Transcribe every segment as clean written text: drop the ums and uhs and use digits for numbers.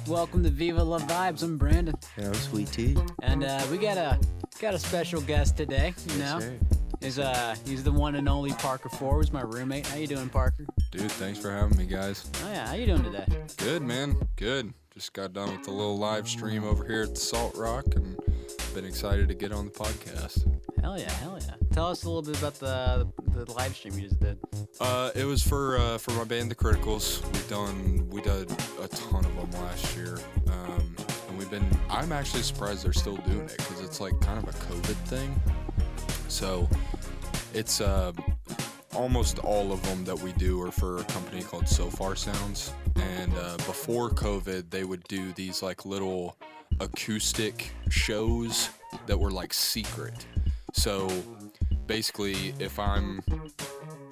Welcome to Viva La Vibes. I'm Brandon, And I'm Sweet Tea. and we got a special guest today. He's the one and only Parker Forbes, my roommate. How you doing, Parker? Dude, thanks for having me, guys. Oh yeah, how you doing today? Good, man. Good. Just got done with a little live stream over here at the Salt Rock, and been excited to get on the podcast. Hell yeah. Tell us a little bit about the live stream you just did. It was for my band, The Criticals. We did a ton of them last year, and I'm actually surprised they're still doing it because it's like kind of a COVID thing. So it's almost all of them that we do are for a company called So Far Sounds. And before COVID, they would do these like little acoustic shows that were like secret. So basically, if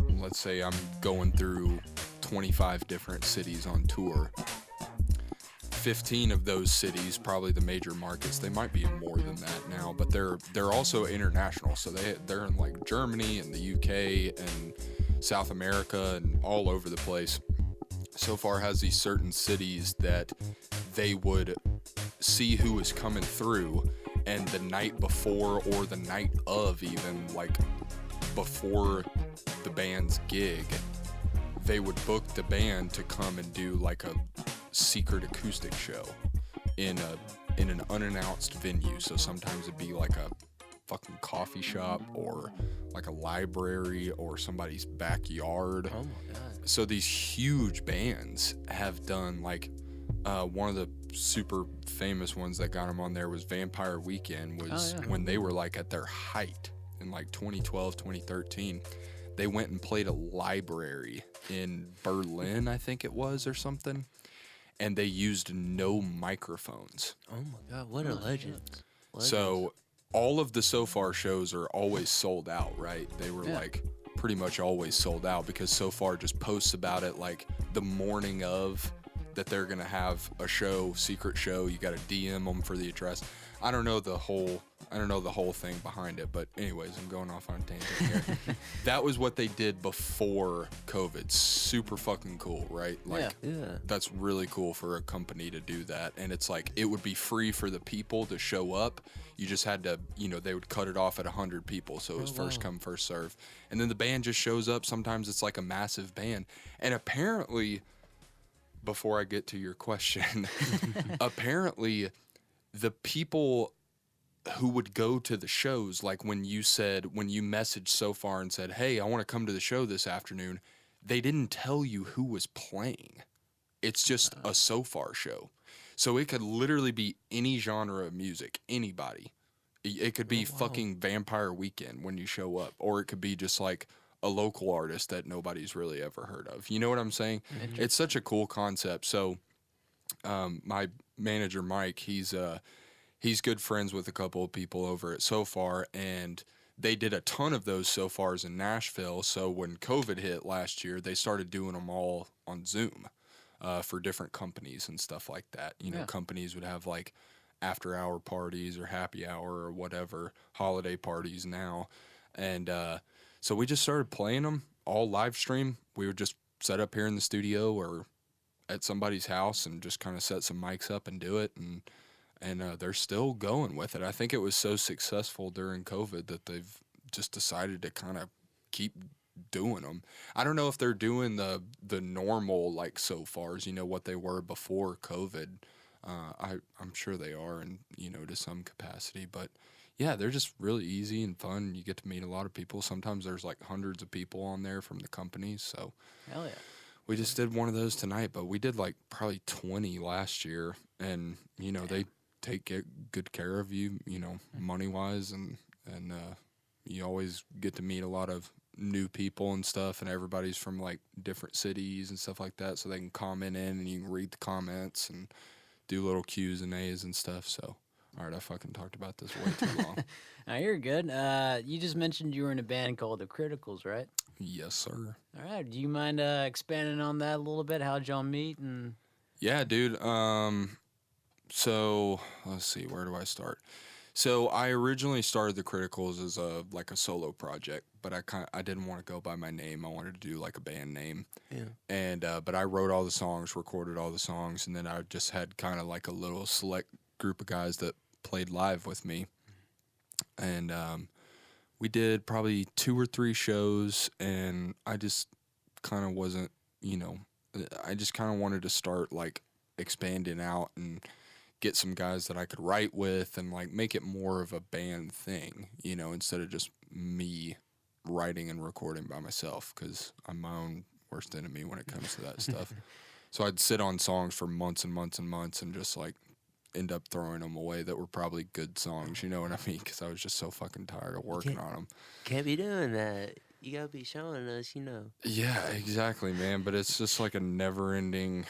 let's say I'm going through 25 different cities on tour, 15 of those cities, probably the major markets, they might be more than that now, but they're also international. So they're in like Germany and the UK and South America and all over the place. So Far has these certain cities that they would see who is coming through, and the night before or the night of, even like before the band's gig, they would book the band to come and do like a secret acoustic show in an unannounced venue. So sometimes it'd be like a fucking coffee shop or like a library or somebody's backyard. Oh my god. So these huge bands have done like one of the super famous ones that got them on there was Vampire Weekend, when they were like at their height in like 2012, 2013. They went and played a library in Berlin, I think it was, or something. And they used no microphones. Oh my god, what a legend. So all of the So Far shows are always sold out, right? They were like pretty much always sold out because So Far just posts about it like the morning of that they're going to have a show, secret show. You got to DM them for the address. I don't know the whole thing behind it, but anyways, I'm going off on a tangent here. That was what they did before COVID. Super fucking cool, right? Like, Yeah. that's really cool for a company to do that. And it's like, it would be free for the people to show up. You just had to, they would cut it off at 100 people. So it was first come, first serve. And then the band just shows up. Sometimes it's like a massive band. And apparently, before I get to your question, apparently the people who would go to the shows, like when you messaged So Far and said, hey, I want to come to the show this afternoon, they didn't tell you who was playing. It's just a So Far show. So it could literally be any genre of music, anybody. It could be fucking Vampire Weekend when you show up, or it could be just like a local artist that nobody's really ever heard of. You know what I'm saying? It's such a cool concept. So my manager, Mike, he's good friends with a couple of people over at So Far, and they did a ton of those So Fars in Nashville. So when COVID hit last year, they started doing them all on Zoom for different companies and stuff like that. Companies would have like after-hour parties or happy hour or whatever, holiday parties now. And so we just started playing them all live stream. We would just set up here in the studio or at somebody's house and just kind of set some mics up and do it. And they're still going with it. I think it was so successful during COVID that they've just decided to kind of keep doing them. I don't know if they're doing the normal like So Fars, what they were before COVID. I'm sure they are, and to some capacity. But yeah, they're just really easy and fun. You get to meet a lot of people. Sometimes there's like hundreds of people on there from the companies. So Hell yeah. we just did one of those tonight, but we did like probably 20 last year, and they take good care of you, money wise, and you always get to meet a lot of new people and stuff, and everybody's from like different cities and stuff like that, so they can comment in and you can read the comments and do little Q's and A's and stuff. So all right, I fucking talked about this way too long. No, you're good. You just mentioned you were in a band called The Criticals, right? Yes, sir. All right. Do you mind expanding on that a little bit? How'd y'all meet? And Yeah, dude. So let's see, where do I start? So I originally started the Criticals as a solo project, but I didn't want to go by my name. I wanted to do like a band name. Yeah. And but I wrote all the songs, recorded all the songs, and then I just had kind of like a little select group of guys that played live with me. And we did probably 2 or 3 shows, and I just kind of wasn't, I just kind of wanted to start like expanding out and get some guys that I could write with and like make it more of a band thing, instead of just me writing and recording by myself, because I'm my own worst enemy when it comes to that stuff. So I'd sit on songs for months and months and months and just like end up throwing them away that were probably good songs, you know what I mean? Because I was just so fucking tired of working on them. Can't be doing that. You gotta be showing us, Yeah, exactly, man. But it's just like a never-ending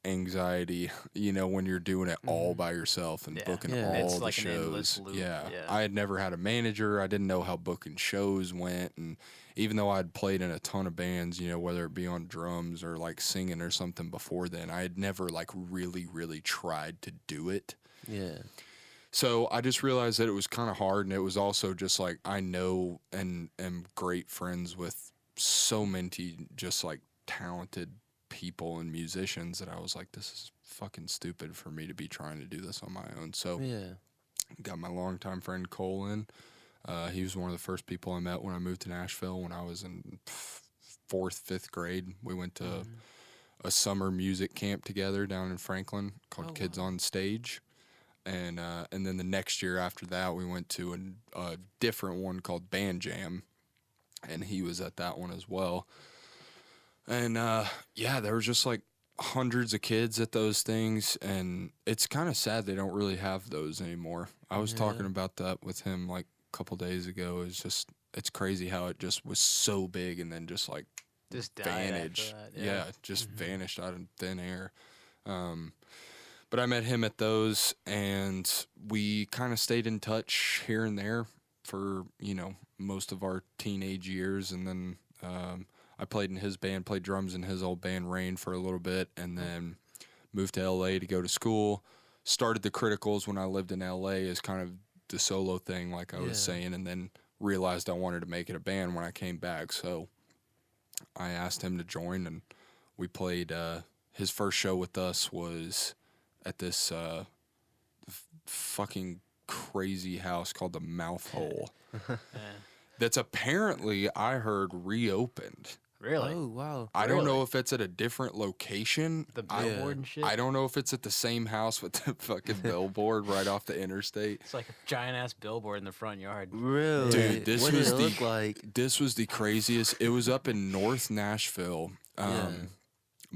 anxiety, when you're doing it all by yourself and booking all it's the like an endless shows. loop. Yeah. Yeah. I had never had a manager. I didn't know how booking shows went, and even though I'd played in a ton of bands, whether it be on drums or like singing or something before then, I had never like really tried to do it. Yeah. So I just realized that it was kind of hard, and it was also just like I know and am great friends with so many just like talented people and musicians that I was like, this is fucking stupid for me to be trying to do this on my own. So Yeah. got my longtime friend Cole in. He was one of the first people I met when I moved to Nashville when I was in 4th, 5th grade. We went to a summer music camp together down in Franklin called Kids on Stage. And then the next year after that, we went to a different one called Band Jam, and he was at that one as well. And there was just like hundreds of kids at those things, and it's kind of sad they don't really have those anymore. I was talking about that with him like a couple days ago. It's crazy how it just was so big and then just like Just died vanished. after that, Just vanished out of thin air. But I met him at those, and we kind of stayed in touch here and there for, most of our teenage years. And then I played in his band, played drums in his old band, Rain, for a little bit, and then moved to L.A. to go to school. Started the Criticals when I lived in L.A. as kind of the solo thing, like I was saying, and then realized I wanted to make it a band when I came back. So I asked him to join, and we played. His first show with us was at this fucking crazy house called the Mouth Hole. That's apparently, I heard, reopened. Really? Oh, wow. I don't know if it's at a different location. The billboard and shit? I don't know if it's at the same house with the fucking billboard right off the interstate. It's like a giant-ass billboard in the front yard. Really? Dude, this what was did it look like? This was the craziest. It was up in North Nashville.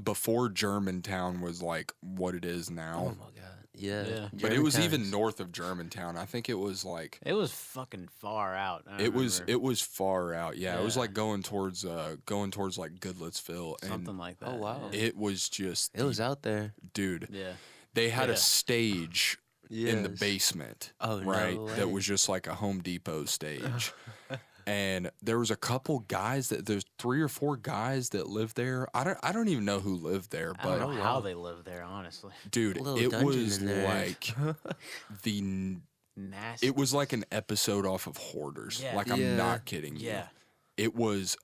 Before Germantown was like what it is now. Oh, my God. Yeah. But it was even Germantown's- north of Germantown. I think it was like It was fucking far out. I it was remember. far out. Yeah, it was Yeah. like going towards like Goodlettsville, Something and like that. Oh, wow. Yeah. it was just It was out there. dude. Yeah. They had Yeah. a stage in the Yes. basement, Oh, no right? That way. was just like a Home Depot stage. And there was a couple guys there's 3 or 4 guys that lived there. I don't even know who lived there, I don't but know how they live there, honestly. dude, Little it dungeon was in there. like Nasty. it was like an episode off of Hoarders. Yeah. Like, I'm Yeah. not kidding you. Yeah. It was,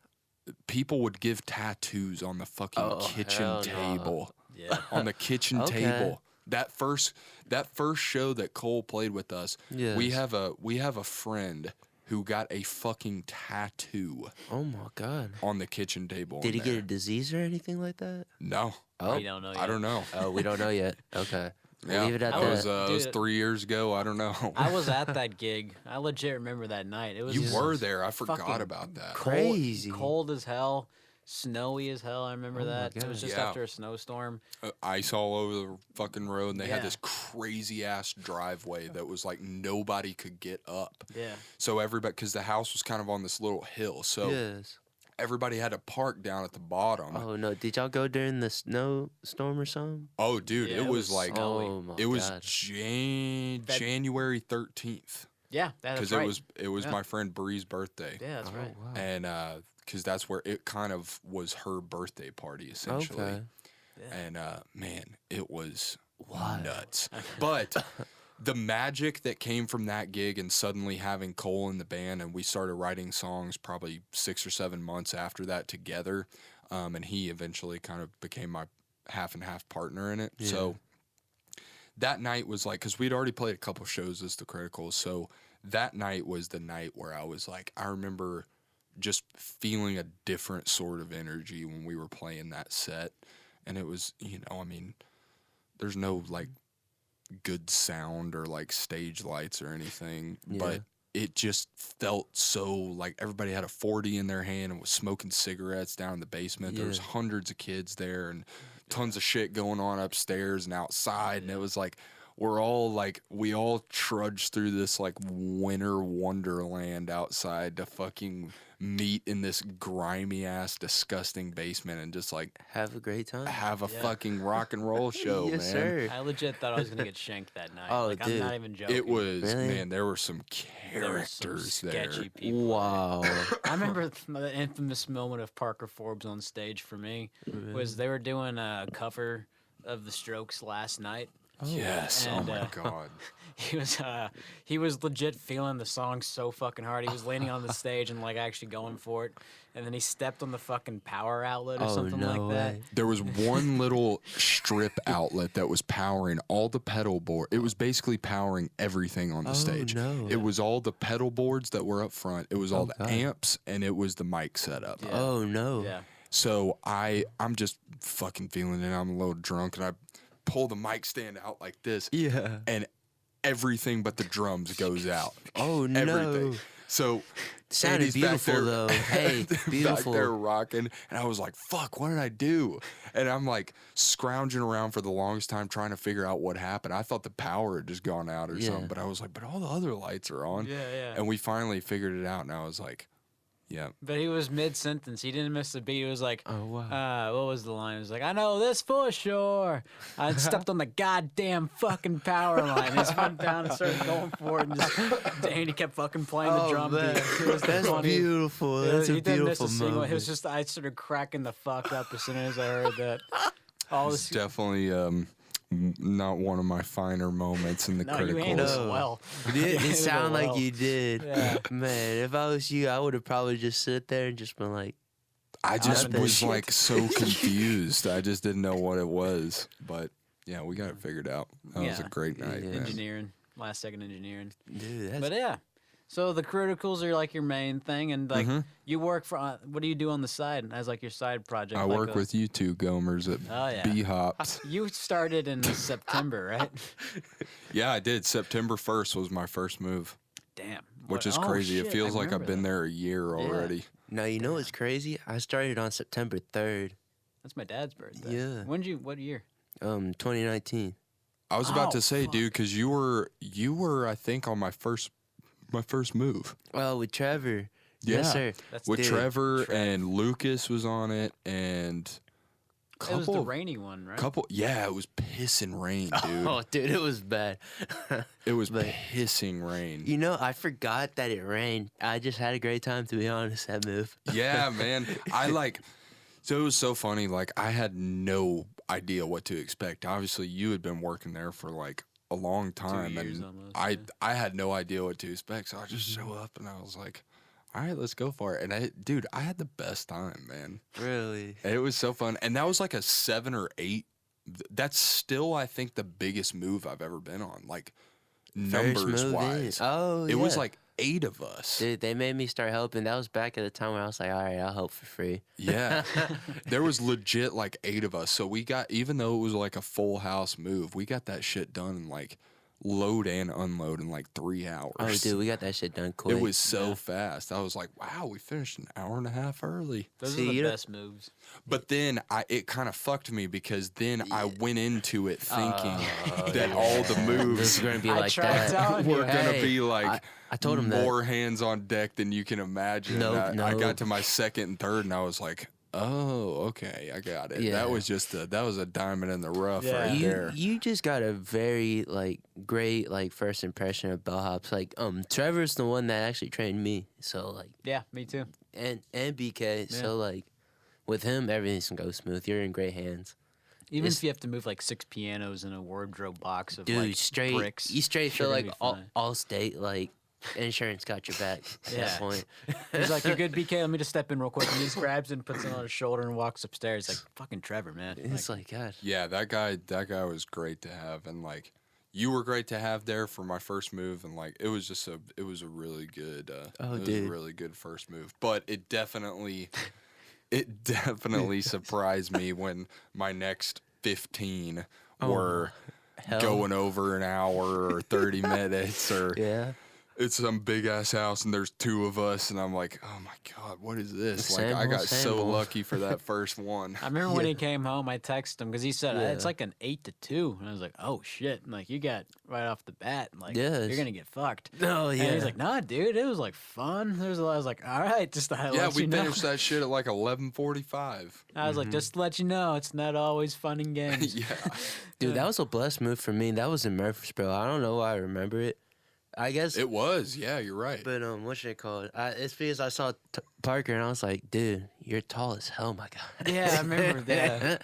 people would give tattoos on the fucking Oh, kitchen hell no. table. Yeah. On the kitchen Okay. table. That first show that Cole played with us, we Yes. have a friend who got a fucking tattoo Oh, my God. on the kitchen table. Did he in get there. a disease or anything like that? No. Oh, We don't know yet. I don't know. oh, we don't know yet. Okay. We'll Yeah, leave it at I that that. was Dude. 3 years ago. I don't know. I was at that gig. I legit remember that night. It was You just were there. I forgot fucking about that. cold, Crazy. cold as hell, snowy as hell. I remember Oh my that. It was God. just Yeah. after a snowstorm. Ice all over the fucking road, and they had Yeah. this crazy ass driveway that was like nobody could get up. Yeah. So everybody, because the house was kind of on this little hill, so Yes. everybody had to park down at the bottom. Oh, no. Did y'all go during the snowstorm or something? Oh, dude, Yeah, it it was was like snowy. Oh, my it was God. January 13th Yeah, that's because right. it was Yeah. my friend Bree's birthday, Yeah, that's Oh, right. wow. and because that's where it kind of was her birthday party essentially. Okay. Yeah. And man, it was Wild. nuts. But the magic that came from that gig and suddenly having Cole in the band, and we started writing songs probably 6 or 7 months after that together, and he eventually kind of became my half and half partner in it. Yeah. So that night was like, because we'd already played a couple shows as the Criticals, so that night was the night where I was like, I remember just feeling a different sort of energy when we were playing that set, and it was, you know, I mean, there's no like good sound or like stage lights or anything, but it just felt so like everybody had a 40 in their hand and was smoking cigarettes down in the basement. There was hundreds of kids there and tons of shit going on upstairs and outside, and it was like we all trudged through this like winter wonderland outside to fucking meet in this grimy ass disgusting basement and just like have a great time, have a fucking rock and roll show. Yes, man. sir. I legit thought I was gonna get shanked that night. Oh, like, dude. I'm not even joking. It was, Really? man, there were some There were some characters there. sketchy people. Wow. I remember the infamous moment of Parker Forbes on stage for me was they were doing a cover of The Strokes Last Night. Yes. And, oh my god. He was legit feeling the song so fucking hard. He was leaning on the stage and like actually going for it. And then he stepped on the fucking power outlet or something no like that. way. There was one little strip outlet that was powering all the pedal board. It was basically powering everything on the stage. No. It was all the pedal boards that were up front. It was all the God. amps, and it was the mic setup. Yeah. Oh no. Yeah. So I'm just fucking feeling it. I'm a little drunk, and I pull the mic stand out like this, Yeah. and everything but the drums goes out. Oh no. Everything. So Sounded Andy's back beautiful there- though. Hey, beautiful. Back there rocking, and I was like, "Fuck, what did I do?" And I'm like scrounging around for the longest time trying to figure out what happened. I thought the power had just gone out or something, but I was like, "But all the other lights are on." Yeah, yeah. And we finally figured it out, and I was like, "Yeah." But he was mid-sentence. He didn't miss a beat. He was like, Oh wow. what was the line? He was like, I know this for sure. I stepped on the goddamn fucking power line. He just went down and started going for it. And just, Andy kept fucking playing the drum man. beat. It was the That's funniest- beautiful. It was- That's a he didn't miss beautiful a single. moment. It was just, I started cracking the fuck up as soon as I heard that. All It's this. definitely not one of my finer moments in the No, you critical. handled it No. well. It You did. It handled sounded like well. you did. Yeah. Man, if I was you, I would have probably just sit there and just been like, I just haven't was shit. like so confused. I just didn't know what it was. But yeah, we got it figured out. That was a Yeah. great night, Yeah. man. Engineering. Last second engineering. dude, that's But yeah. So the criticals are like your main thing, and like Mhm. you work for. What do you do on the side as like your side project? I like work with you two Gomers at Oh yeah. B Hops. You started in September, right? Yeah, I did. September 1st was my first move, Damn. which What- is oh, crazy. shit, It feels I like I've remember been that. there a year already. Now you know what's crazy? I started on September 3rd, That's my dad's birthday. Yeah. What year? 2019. I was about Oh, to say, fuck. dude, because you were I think on my first move. Well, with Trevor. Yeah. Yes, sir. That's With Dude, Trevor Trev. and Lucas was on it, and It was the couple rainy one, right? yeah, it was pissing rain, dude. Oh, dude, it was bad. It was but- pissing rain. You know, I forgot that it rained. I just had a great time, to be honest, that move. Yeah, man. So it was so funny. Like, I had no idea what to expect. Obviously, you had been working there for like a long time, years and almost, I had no idea what to expect. So I just show up, and I was like, "All right, let's go for it." And I had the best time, man. Really? It was so fun, and that was like a 7 or 8. That's still, I think, the biggest move I've ever been on. Like, First numbers move wise, in. Oh, it was yeah. like 8 of us. Dude, they made me start helping. That was back at the time where I was like, all right, I'll help for free. Yeah. There was legit like 8 of us. So we got, even though it was like a full house move, we got that shit done in like load and unload in like 3 hours. Oh, dude, we got that shit done quick. It was so fast. I was like, wow, we finished an hour and a half early. Those See, are the you don't- best moves. But then it kind of fucked me because then I went into it thinking Oh, that all the This moves is going to be I like tried that. telling you. were going to Hey, be like I told him that. more hands on deck than you can imagine. Nope, I nope. got to my second and third and I was like, oh, okay, I got it. Yeah. That was that was a diamond in the rough Yeah. right there. You just got a very like great like first impression of bellhops. Like Trevor's the one that actually trained me. So like Yeah, me too. and BK. Yeah. So like with him everything's gonna go smooth. You're in great hands. Even if you have to move like 6 pianos in a wardrobe box of dude, like straight, bricks, you straight feel you're like gonna be fine. all state, like insurance got your back at Yeah. that point. He's like, "You're good, BK. Let me just step in real quick." And he just grabs it and puts it on his shoulder and walks upstairs. Like fucking Trevor, man. It's like, God. Yeah, that guy was great to have, and like you were great to have there for my first move, and like it was a really good a really good first move. But it definitely surprised me when my next 15 were going over an hour or 30 minutes or Yeah. it's some big ass house and there's 2 of us and I'm like, oh my God, what is this? Like I got so lucky for that first one. I remember when he came home, I texted him because he said Yeah. it's like an 8 to 2, and I was like, "Oh shit!" And like you got right off the bat, like Yes. you're gonna get fucked. Oh yeah. And he's like, "Nah, dude, it was like fun." There's a lot. I was like, "All right, just to Yeah, let we you know." finished that shit at like 11:45. I was like, "Just to let you know, it's not always fun and games." Yeah. Dude, that was a blessed move for me. That was in Murfreesboro. I don't know why I remember it. I guess It was. Yeah, you're right. But what's it called? It's because I saw Parker and I was like, dude, you're tall as hell, my God. Yeah, I remember that.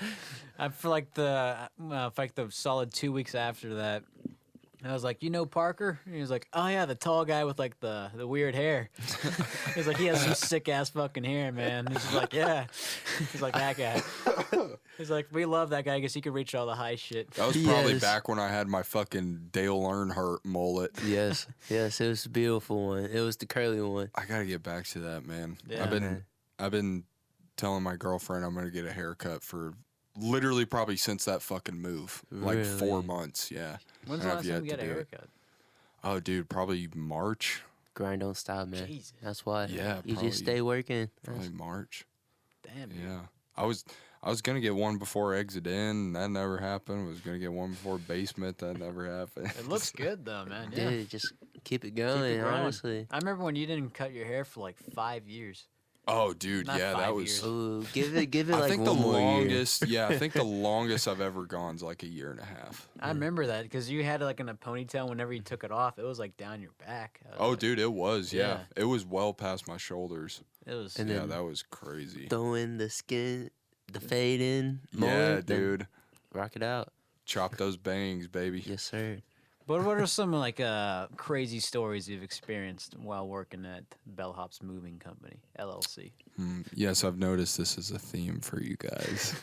For like the solid 2 weeks after that, I was like, "You know Parker?" And he was like, "Oh yeah, the tall guy with like the weird hair." He's like, "He has some sick ass fucking hair, man." He's just like, "Yeah." He's like, "That guy." He's like, "We love that guy because he could reach all the high shit." That was probably Yes. back when I had my fucking Dale Earnhardt mullet. Yes, it was a beautiful one. It was the curly one. I gotta get back to that, man. Yeah, I've been telling my girlfriend I'm gonna get a haircut for literally probably since that fucking move. Like 4 Really? months, yeah. When's And the I've last time yet you got to a do it. haircut? Oh, dude, probably March. Grind don't stop, man. Jesus. That's why. Yeah, You probably- just stay working. Probably March. Damn. Dude. Yeah. I was gonna get one before Exit In, that never happened. Was gonna get one before Basement, that never happened. It looks good though, man. Yeah. Dude, just keep it going, growing. honestly. I remember when you didn't cut your hair for like 5 years. Oh, dude, Not yeah, 5 that was. years. Ooh, give it I like think one the more year. longest. Yeah, I think the longest I've ever gone is like a year and a half. I remember that because you had it like in a ponytail. Whenever you took it off, it was like down your back. I was Oh, like, dude, it was. Yeah, Yeah. it was well past my shoulders. it was. And Yeah, then that was crazy. throw in the skin, the fade in. Yeah, mullet, then dude, Rock it out. chop those bangs, baby. Yes, sir. But what are some like crazy stories you've experienced while working at Bellhop's Moving Company LLC? Yes, I've noticed this is a theme for you guys,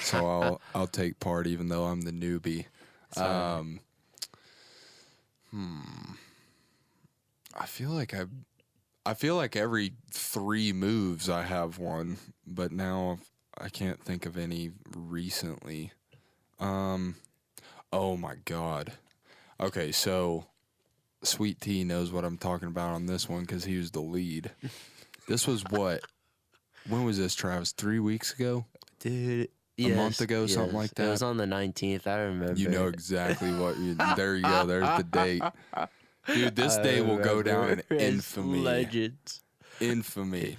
so I'll take part even though I'm the newbie. Sorry. I feel like every 3 moves I have one, but now I can't think of any recently. Oh my God. Okay, so Sweet Tea knows what I'm talking about on this one because he was the lead. This was what? When was this, Travis? 3 weeks ago? Dude. A month ago, something like It was that? on the 19th. I remember. You know exactly what. There you go. There's the date. Dude, this day will go down in As infamy. Legends. Infamy.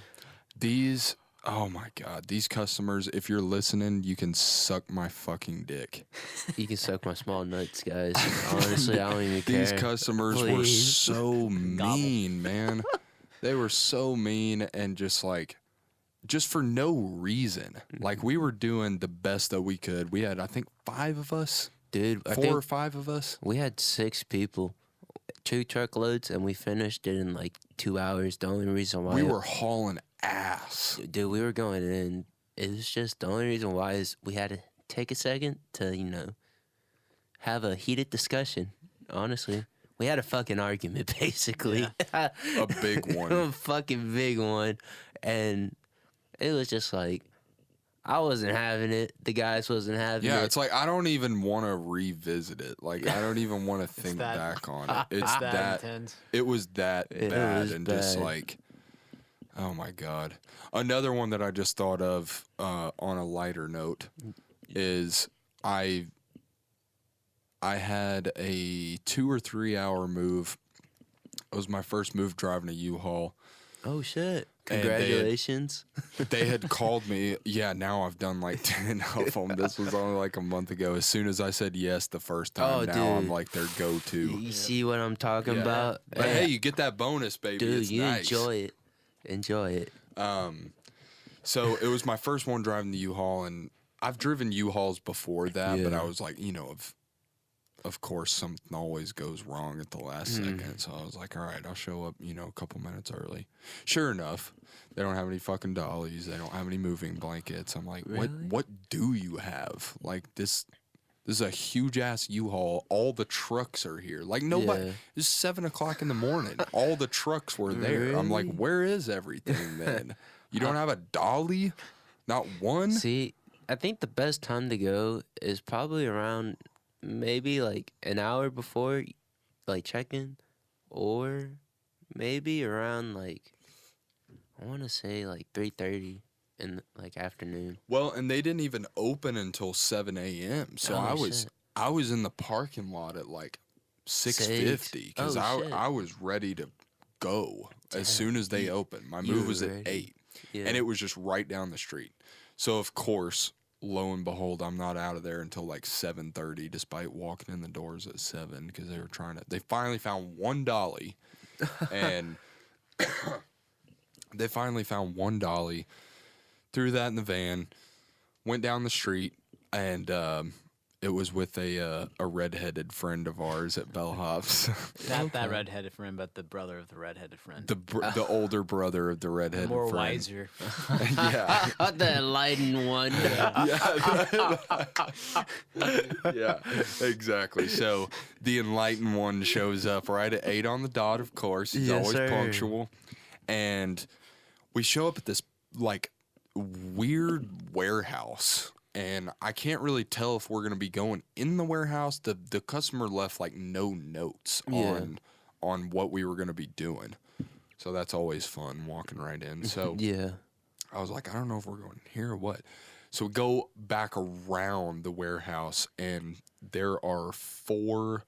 These, oh my God, these customers, if you're listening, you can suck my fucking dick. You can suck my small nuts, guys. Honestly, I don't even care. These customers were Please. so mean, man. They were so mean and just for no reason. Like we were doing the best that we could. We had, I think, 5 of us, Dude, I 4 think or 5 of us. we had 6 people, 2 truckloads, and we finished it in like 2 hours. The only reason why We were hauling ass. dude, we were going in. It was just the only reason why is we had to take a second to have a heated discussion. Honestly, we had a fucking argument basically. A big one. A fucking big one, and it was just like I wasn't having it. The guys wasn't having Yeah, it. it's like I don't even want to revisit it. Like I don't even want to think that- back on it. It's that intense. it was that It bad was and just bad. like, oh my God. Another one that I just thought of on a lighter note is I had a 2 or 3 hour move. It was my first move driving a U-Haul. Oh shit! And they had- Congratulations. They had called me. Yeah, now I've done like 10 of them. This was only like a month ago. As soon as I said yes the first time, Oh, now I'm dude. like their go-to. You see what I'm talking Yeah. about? But hey, you get that bonus, baby. dude, it's you nice. enjoy it. Enjoy it. So it was my first one driving the U-Haul, and I've driven U-Hauls before that, but Yeah. I was like, you know, of course, something always goes wrong at the last second. So I was like, all right, I'll show up, you know, a couple minutes early. Sure enough, they don't have any fucking dollies. They don't have any moving blankets. I'm like, Really? what do you have? Like this is a huge ass U-Haul. All the trucks are here. Like nobody. Yeah. It's 7 o'clock in the morning. All the trucks were there. I'm like, Really? where is everything then? You don't have a dolly? Not one? See, I think the best time to go is probably around maybe like an hour before like check-in, or maybe around like I want to say like 3:30 in like afternoon. Well, and they didn't even open until 7 a.m. So Oh, shit. I was in the parking lot at like 6:50 because Oh, shit. I was ready to go as soon as they opened. My you move were was at ready. 8, Yeah. and it was just right down the street. So of course, lo and behold, I'm not out of there until like 7:30, despite walking in the doors at 7 because they were trying to. They finally found one dolly, and they finally found one dolly. Threw that in the van, went down the street, and it was with a redheaded friend of ours at Bellhops. Not that redheaded friend, but the brother of the redheaded friend. the older brother of the redheaded More friend. wiser. Yeah. the enlightened one. Yeah, exactly. So the enlightened one shows up right at 8 on the dot, of course. He's Yes, always sir. punctual. And we show up at this, like, weird warehouse. And I can't really tell if we're going to be going in the warehouse. The customer left, like, no notes Yeah. on what we were going to be doing. So that's always fun, walking right in. So Yeah. I was like, I don't know if we're going here or what. So we go back around the warehouse, and there are 4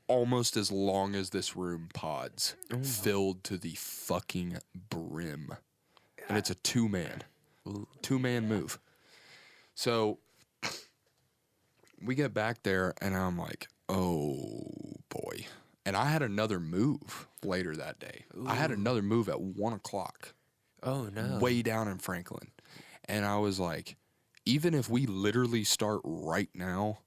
almost as long as this room pods filled to the fucking brim. And it's a 2-man. 2-man move. So we get back there, and I'm like, oh, boy. And I had another move later that day. I had another move at 1 o'clock. Oh no. Way down in Franklin. And I was like, even if we literally start right now,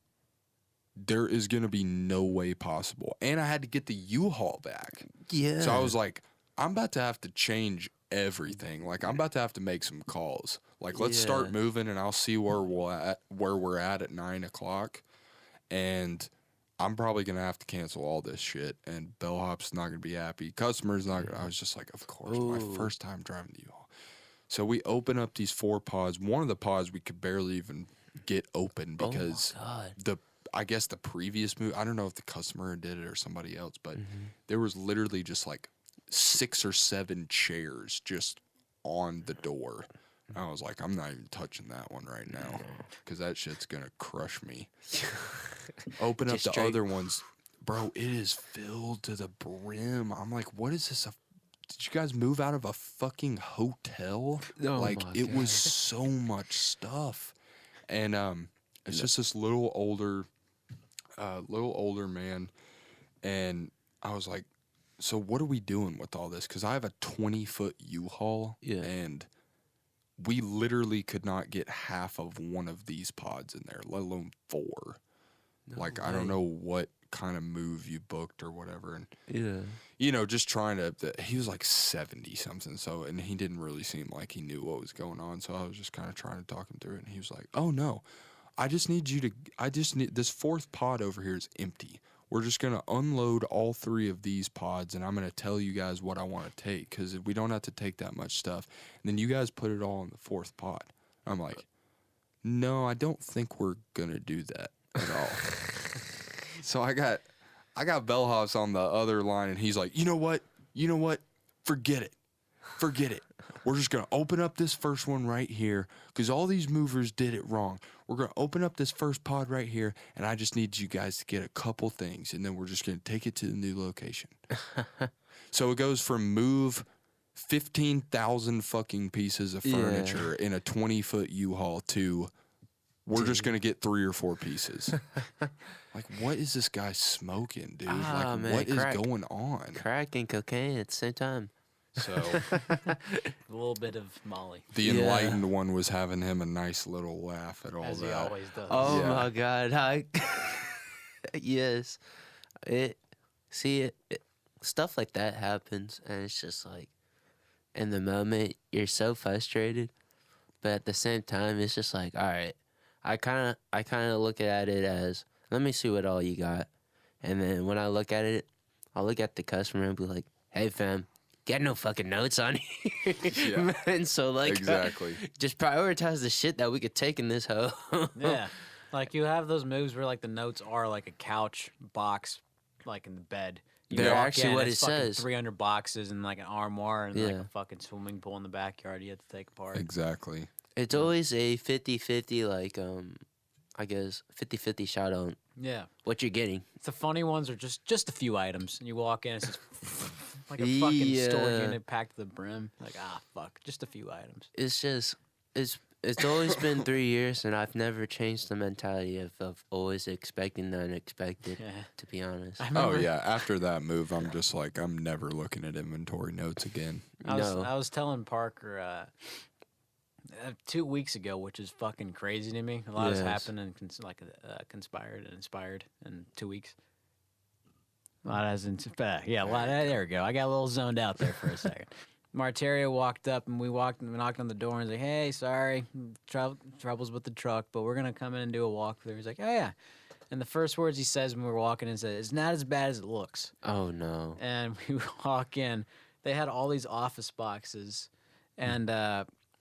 there is going to be no way possible. And I had to get the U-Haul back. Yeah. So I was like, I'm about to have to change everything. Like, I'm about to have to make some calls. Like, let's start Yeah. moving, and I'll see where we're at 9 o'clock. And I'm probably going to have to cancel all this shit. And Bellhop's not going to be happy. Customer's not going to. I was just like, of course, my Ooh. first time driving the U-Haul. So we open up these 4 pods. One of the pods we could barely even get open because Oh my God. I guess the previous move, I don't know if the customer did it or somebody else, but there was literally just like 6 or 7 chairs just on the door. I was like, I'm not even touching that one right now because that shit's going to crush me. Open up Just the straight- other ones. Bro, it is filled to the brim. I'm like, what is this? Did you guys move out of a fucking hotel? Oh Like, my it was so much stuff. And it's just this little older man. And I was like, so what are we doing with all this? Because I have a 20-foot U-Haul. Yeah. And we literally could not get half of one of these pods in there, let alone 4. Like, I don't know what kind of move you booked or whatever. And, Yeah. you know, just trying to, he was like 70 something. So, and he didn't really seem like he knew what was going on. So I was just kind of trying to talk him through it. And he was like, oh no, I just need this 4th pod over here is empty. We're just going to unload all 3 of these pods, and I'm going to tell you guys what I want to take because we don't have to take that much stuff. And then you guys put it all in the 4th pod. I'm like, no, I don't think we're going to do that at all. So I got Bellhouse on the other line, and he's like, you know what? Forget it. We're just going to open up this first one right here because all these movers did it wrong. We're going to open up this first pod right here, and I just need you guys to get a couple things, and then we're just going to take it to the new location. So it goes from move 15,000 fucking pieces of furniture in a 20-foot U-Haul to we're just going to get 3 or 4 pieces. Like, what is this guy smoking, dude? Ah, Like, man, what is crack. going on? Crack and cocaine at the same time. So A little bit of Molly, the Yeah. enlightened one was having him a nice little laugh at all as he that. always does. Oh Yeah. my God! Yes, it. See it. Stuff like that happens, and it's just like, in the moment, you're so frustrated, but at the same time, it's just like, all right. I kind of look at it as, let me see what all you got, and then when I look at it, I'll look at the customer and be like, hey fam, got no fucking notes on here. Yeah. And so like Exactly. just prioritize the shit that we could take in this hoe. Yeah, like you have those moves where like the notes are like a couch box, like in the bed. You They're walk actually in, what it's it fucking says. 300 boxes and like an armoire and like Yeah. a fucking swimming pool in the backyard you have to take apart. Exactly. It's always a 50-50, like I guess 50-50 shot on Yeah, what you're getting. the funny ones are just a few items, and you walk in, it's just like a fucking storage Yeah. unit packed to the brim. Like fuck, just a few items. It's just it's always been 3 years, and I've never changed the mentality of always expecting the unexpected. Yeah. To be honest, I Oh remember, yeah. After that move, I'm just like, I'm never looking at inventory notes again. No. I was telling Parker 2 weeks ago, which is fucking crazy to me. A lot has Yes. happened and conspired and inspired in 2 weeks. A lot has yeah, a lot. There we go. I got a little zoned out there for a second. Martario walked up and we knocked on the door and was like, "Hey, sorry, troubles with the truck, but we're gonna come in and do a walkthrough." He's like, "Oh yeah," and the first words he says when we're walking in says, "It's not as bad as it looks." oh no, And we walk in. They had all these office boxes, and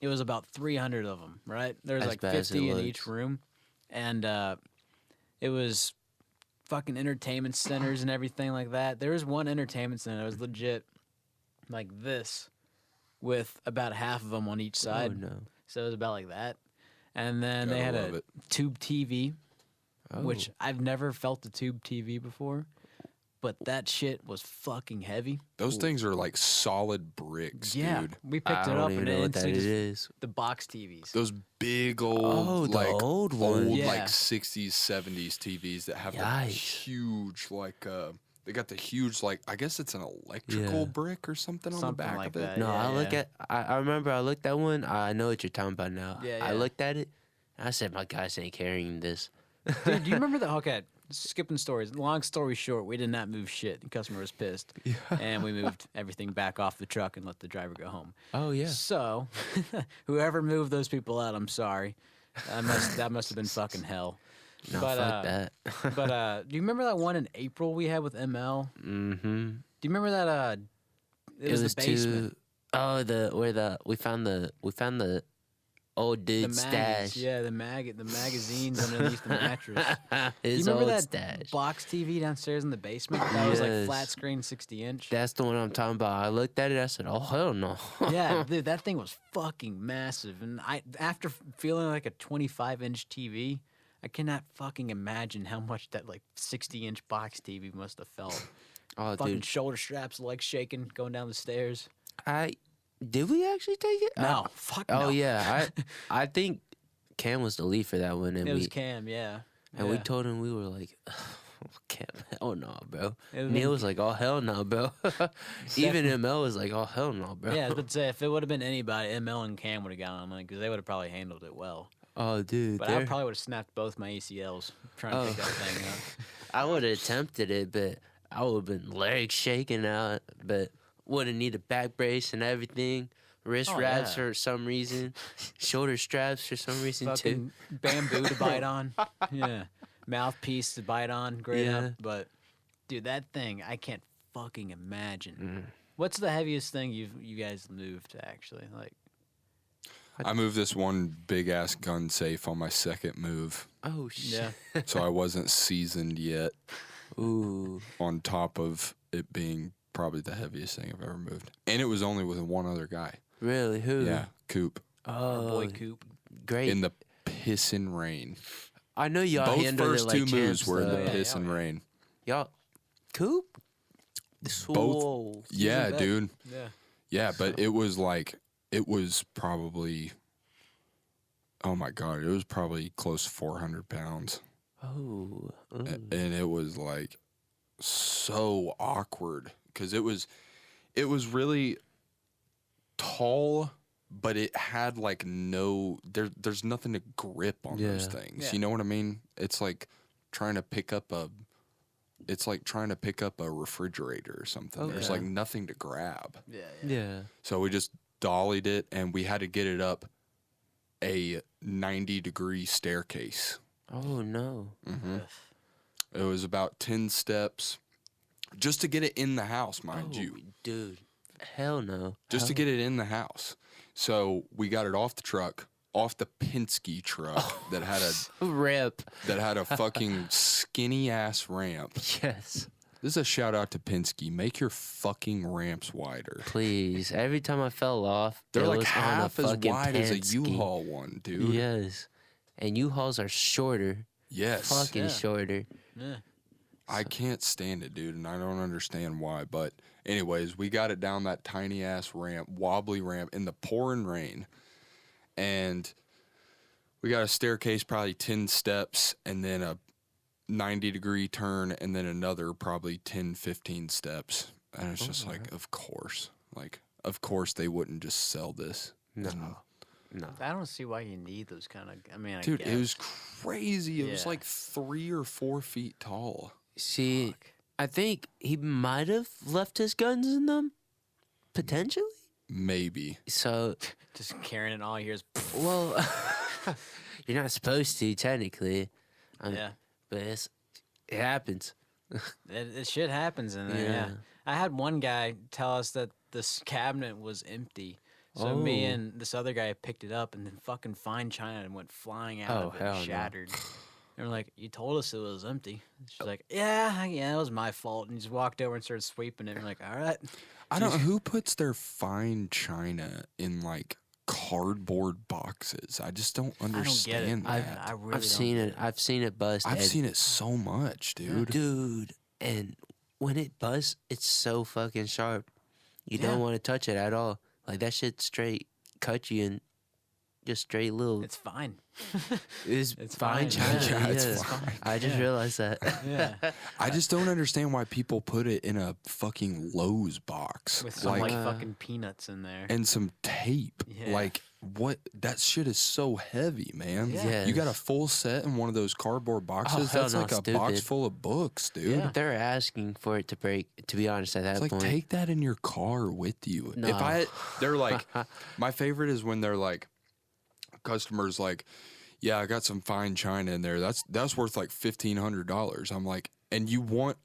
it was about 300 of them. Right, there was As like bad as it 50 in looks. each room, and it was fucking entertainment centers and everything like that. There was one entertainment center that was legit like this, with about half of them on each side. oh no, So it was about like that. And then they Gotta had love a it. tube TV, oh. which I've never felt a tube TV before, but that shit was fucking heavy. Those things are like solid bricks, Yeah, dude. we I picked it don't up even and know it what that instantly is. just the box TVs. Those big old, Oh, the like old ones. Yeah. like 60s, 70s TVs that have the Yikes. huge, like, they got the huge, like, I guess it's an electrical Yeah. brick or something on the Something back like of it. that. No, I look yeah. at. I remember I looked at one. I know what you're talking about now. Yeah, I yeah. looked at it. And I said, my guys ain't carrying this. Dude, do you remember that? Okay, skipping stories. Long story short, we did not move shit. The customer was pissed. And we moved everything back off the truck and let the driver go home. Oh yeah. So, whoever moved those people out, I'm sorry. That must have been fucking hell. No, but, fuck that. But do you remember that one in April we had with ML? Mm-hmm. Do you remember that? It was the basement. We found the old The dude's mags, stash. yeah, the magazines underneath the mattress. Do you His remember old that stash. box TV downstairs in the basement? That was like Yes. flat screen, 60-inch. That's the one I'm talking about. I looked at it. I said, "Oh hell no." Yeah, dude, that thing was fucking massive. And after feeling like a 25-inch TV, I cannot fucking imagine how much that like 60-inch box TV must have felt. Oh, Fucking dude. shoulder straps, legs shaking, going down the stairs. Did we actually take it? No, fuck Oh no. yeah. I think Cam was the lead for that one, and It was we Cam, yeah. and we Yeah. told him we were like, Cam, hell no, bro. It was- Neil was like, oh hell no, bro. Even ML was like, oh hell no, bro. Yeah, I was about to say, if it would have been anybody, ML and Cam would have gotten on it because they would have probably handled it well. Oh dude, But I probably would have snapped both my ACLs trying to Oh. pick that thing up. I would have attempted it, but I would have been legs shaking out, but would have needed back brace and everything. Wrist Oh, wraps yeah. for some reason, shoulder straps for some reason too. Fucking bamboo to bite on. Yeah. Mouthpiece to bite on. Great Yeah. up. But, dude, that thing, I can't fucking imagine. Mm. What's the heaviest thing you guys moved, actually? Like, I moved this one big ass gun safe on my second move, Oh shit! yeah. so I wasn't seasoned yet. Ooh, On top of it being probably the heaviest thing I've ever moved, and it was only with one other guy. really? Who? Yeah, Coop Our Oh, boy Coop. great. in the pissin' rain. I know y'all Both handled first it like two moves champs, were in though. the Yeah, piss yeah, and yeah. rain. Y'all, Coop. Swole. Yeah, bet. dude. Yeah. Yeah, but it was like it was probably. Oh my god! It was probably close to 400 pounds, Oh. and it was like so awkward because it was really tall, but it had like there's nothing to grip on those things. Yeah. You know what I mean? It's like trying to pick up a refrigerator or something. Okay. There's like nothing to grab. Yeah. So we just dollied it, and we had to get it up a 90-degree staircase. Oh no. Mm-hmm. It was about 10 steps just to get it in the house, mind you. Dude. Hell no. Just to get it in the house. So we got it off the truck, off the Penske truck that had Rip. a fucking skinny ass ramp. Yes. This is a shout out to Penske. Make your fucking ramps wider. Please. Every time I fell off, They're it like was half on a as fucking wide as a Penske. U-Haul one, dude. Yes. And U-Hauls are shorter. Yes. Fucking shorter. Yeah. I can't stand it, dude, and I don't understand why. But anyways, we got it down that tiny ass ramp, wobbly ramp in the pouring rain. And we got a staircase, probably 10 steps, and then a 90-degree turn, and then another probably 10, 15 steps. And it's just like, of course they wouldn't just sell this. No. And, No. I don't see why you need those kind of. I mean, I dude, guess. it was crazy. It was Yeah. like 3 or 4 feet tall. See, Fuck. I think he might have left his guns in them. Potentially. Maybe. So, Just carrying it all years. well, you're not supposed to, technically. Yeah. But it happens. It shit happens in there. Yeah. Yeah. I had one guy tell us that this cabinet was empty. So me Oh. and this other guy picked it up, and then fucking fine china and went flying out Oh, of hell it, no. shattered. And we're like, "You told us it was empty." She's like, "Yeah, it was my fault." And he just walked over and started sweeping it. And we're like, "All right." I don't know who puts their fine china in like cardboard boxes. I just don't I don't get understand it. I that. really I've seen it. I've seen it bust. I've and- seen it so much, dude. Dude, and when it busts, it's so fucking sharp. You Yeah. don't want to touch it at all. Like that shit straight cut you and just straight little. It's fine. It's it's fine, fine. China. Yeah, it's yes. fine. I just Yeah. realized that. Yeah. I just don't understand why people put it in a fucking Lowe's box With some like Uh, fucking peanuts in there. and some tape. Yeah. Like what? That shit is so heavy, man. Yeah. You got a full set in one of those cardboard boxes. hell That's no, like a box stupid. full of books, dude. Yeah. They're asking for it to break. To be honest, at that It's like point, take that in your car with you. No. They're like, my favorite is when they're like, customers like, yeah, I got some fine china in there. That's worth like $1,500. I'm like, and you want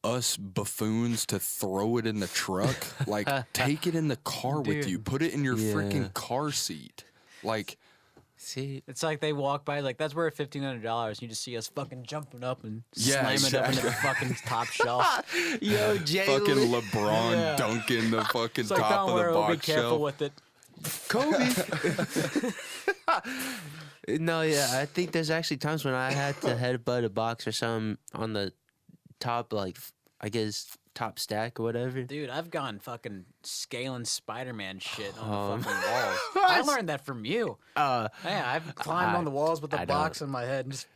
us buffoons to throw it in the truck? Like, take it in the car with Dude. you. Put it in your Yeah. freaking car seat. Like, see, It's like they walk by, like, that's worth $1,500. You just see us fucking jumping up and Yeah, slamming it up into the exactly. fucking top shelf. yo, Jay, fucking LeBron Yeah. dunking the fucking It's like, top don't of worry, the we'll be box careful shelf. with it. Kobe. No, yeah, I think there's actually times when I had to headbutt a box or something on the top, like I guess top stack or whatever. Dude, I've gone fucking scaling Spider-Man shit on the fucking walls. I What? learned that from you. Yeah, I've climbed on the walls with a I box on my head and just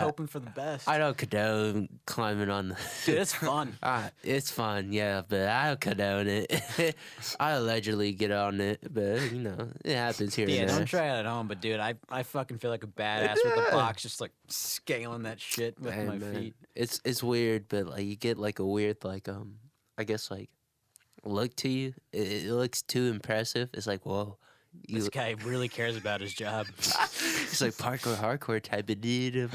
hoping for the best. I don't condone climbing on the. Dude, it's fun. It's fun, yeah, but I don't condone it. I allegedly get on it, but you know it happens here Yeah, and there. don't try it at home, but dude, I fucking feel like a badass with a box, just like scaling that shit with Hey, my man, feet. It's weird, but like you get like a weird like I guess like look to you. It looks too impressive. It's like whoa. You, This guy really cares about his job. it's like parkour hardcore type of dude.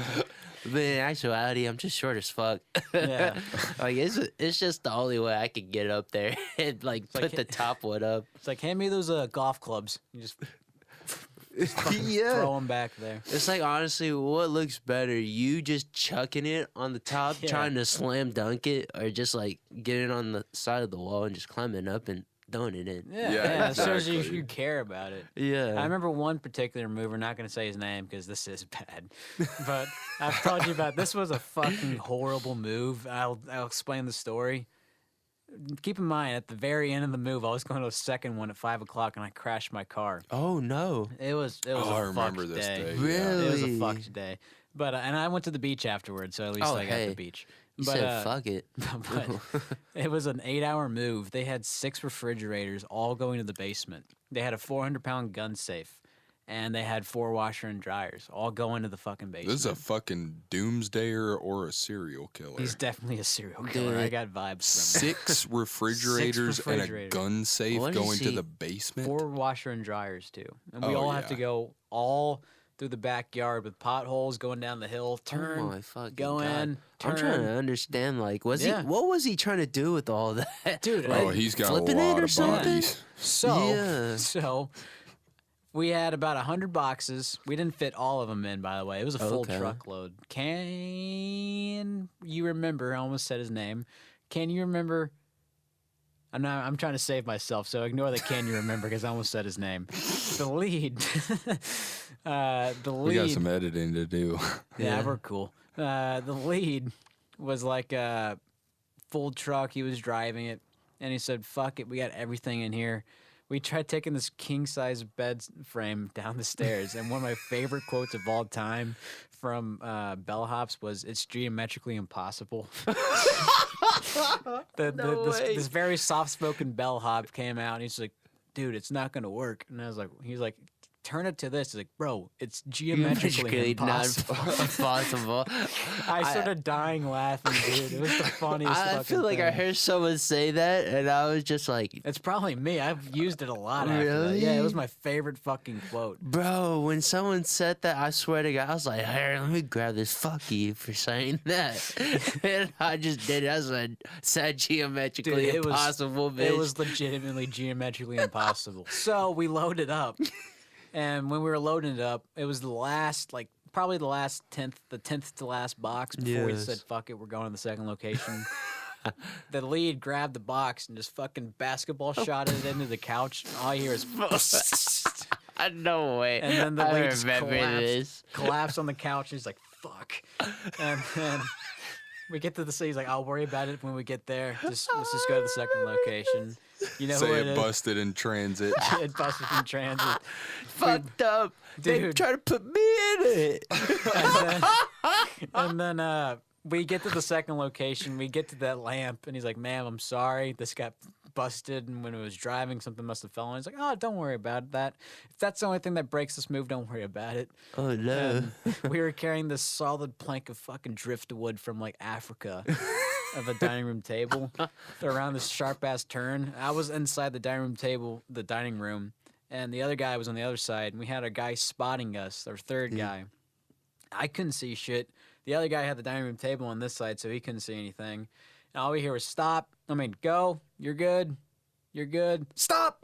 But in actuality, I'm just short as fuck. Yeah. Like it's just the only way I can get up there and like like put the top one up. It's like, hand me those golf clubs. You just Yeah. throw them back there. It's like honestly, what looks better? You just chucking it on the top, Yeah. trying to slam dunk it, or just like getting on the side of the wall and just climbing up and throwing it in. Yeah, Yeah, it shows you, exactly. you care about it. Yeah. I remember one particular move. We're not going to say his name because this is bad. But I've told you about this was a fucking horrible move. I'll explain the story. Keep in mind, at the very end of the move, I was going to a second one at 5 o'clock and I crashed my car. Oh no. It was Oh, a I remember fucked this day. It Yeah. was a Really? fucked day. But and I went to the beach afterwards, so at least Oh, I got the hey. beach. You But, said fuck it. but it was an 8-hour move. They had 6 refrigerators all going to the basement. They had a 400-pound gun safe, and they had 4 washer and dryers all going to the fucking basement. This is a fucking doomsdayer or a serial killer. He's definitely a serial killer. I got vibes from him. 6 refrigerators and a refrigerators. gun safe What is going to he- the basement. 4 washer and dryers too, and we Oh, all have to yeah. go all through the backyard with potholes going down the hill. Turn, Oh my fucking go God. in, turn. I'm trying to understand, like, Yeah. what was he trying to do with all that? Dude, Oh, Like, he's got a flipping lot it or of something? bodies. So, Yeah. we had about 100 boxes. We didn't fit all of them in, by the way. It was a full Okay. truckload. Can you remember? I almost said his name. Can you remember? I'm trying to save myself, so ignore the "can you remember" because I almost said his name. The lead. We got some editing to do. Yeah, Yeah. we're cool. The lead was like a full truck. He was driving it, and he said, "Fuck it, we got everything in here." We tried taking this king size bed frame down the stairs, and one of my favorite quotes of all time from Bellhops was, "It's geometrically impossible." This very soft spoken bellhop came out, and he's like, "Dude, it's not gonna work." And he's like, "Turn it to this." He's like, "Bro, it's geometrically not impossible." impossible. I started dying laughing, dude. It was the funniest I fucking feel like thing. I heard someone say that, and I was just like, It's probably me. I've used it a lot after that. Really? Yeah, it was my favorite fucking quote. bro, when someone said that, I swear to God, I was like, hey, let me grab this fuck you for saying that. And I just did it. I said geometrically Dude, impossible, bitch. It was legitimately geometrically impossible. So we loaded up. And when we were loading it up, it was the last, like, probably the 10th to last box before we Yes. said, fuck it, we're going to the second location. The lead grabbed the box and just fucking basketball shot it into the couch. All you hear is, No way. and then the I lead just remember this. collapsed on the couch. He's like, fuck. And then we get to the city. He's like, I'll worry about it when we get there. Let's just go to the second location. You know who Say it it is? busted in transit. It busted in transit. Fucked up. They Dude. tried to put me in it. And then we get to the second location. We get to that lamp, and he's like, "Ma'am, I'm sorry. This got busted, and when it was driving, something must have fallen." He's like, "Oh, don't worry about that. If that's the only thing that breaks this move, don't worry about it." Oh, no. And we were carrying this solid plank of fucking driftwood from like Africa of a dining room table around this sharp ass turn. I was inside the dining room, and the other guy was on the other side, and we had a guy spotting us, our third guy. I couldn't see shit. The other guy had the dining room table on this side, so he couldn't see anything. And all we hear was go, you're good, stop.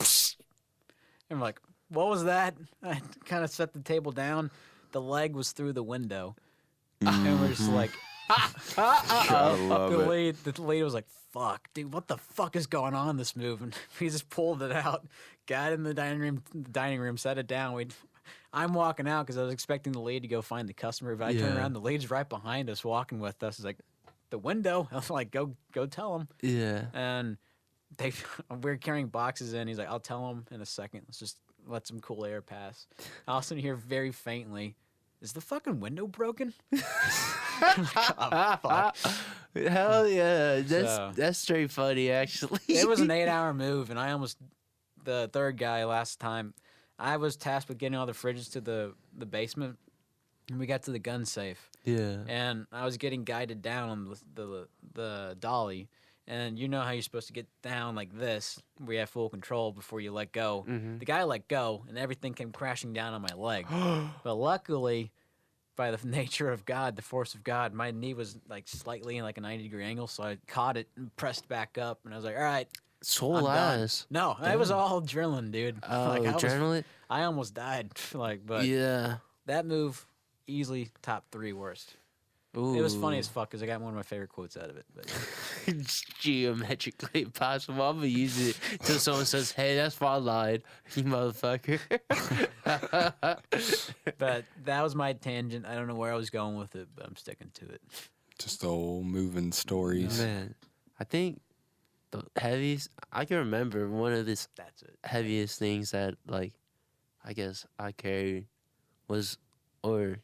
And we're like, what was that? I kind of set the table down. The leg was through the window. And we're just like, I love the it. lead was like, fuck, dude, what the fuck is going on in this move? And we just pulled it out, got in the dining room, set it down. I'm walking out because I was expecting the lead to go find the customer. But I turn Yeah. around, the lead's right behind us, walking with us. He's like, the window. I was like, go tell him. Yeah. And we're carrying boxes in. He's like, I'll tell him in a second. Let's just let some cool air pass. I also hear very faintly, is the fucking window broken? Oh, fuck. Hell yeah. So- That's straight funny, actually. It was an 8-hour move, and the third guy last time, I was tasked with getting all the fridges to the basement, and we got to the gun safe, Yeah. and I was getting guided down on the dolly, and you know how you're supposed to get down like this, where you have full control before you let go. Mhm. The guy let go, and everything came crashing down on my leg. But luckily, by the nature of God, the force of God, my knee was like slightly in like a 90-degree angle, so I caught it and pressed back up, and I was like, all right. Soul I'm done. ass. No, it was all adrenaline, dude. Oh, adrenaline? I almost died. But Yeah. that move, easily top 3 worst. Ooh. It was funny as fuck because I got one of my favorite quotes out of it. But It's geometrically impossible. I'm gonna use it till someone says, "Hey, that's my line, you motherfucker." but that was my tangent. I don't know where I was going with it, but I'm sticking to it. Just the old moving stories. Man, I think the heaviest I can remember one of the That's it. heaviest things that like I guess I carried was, or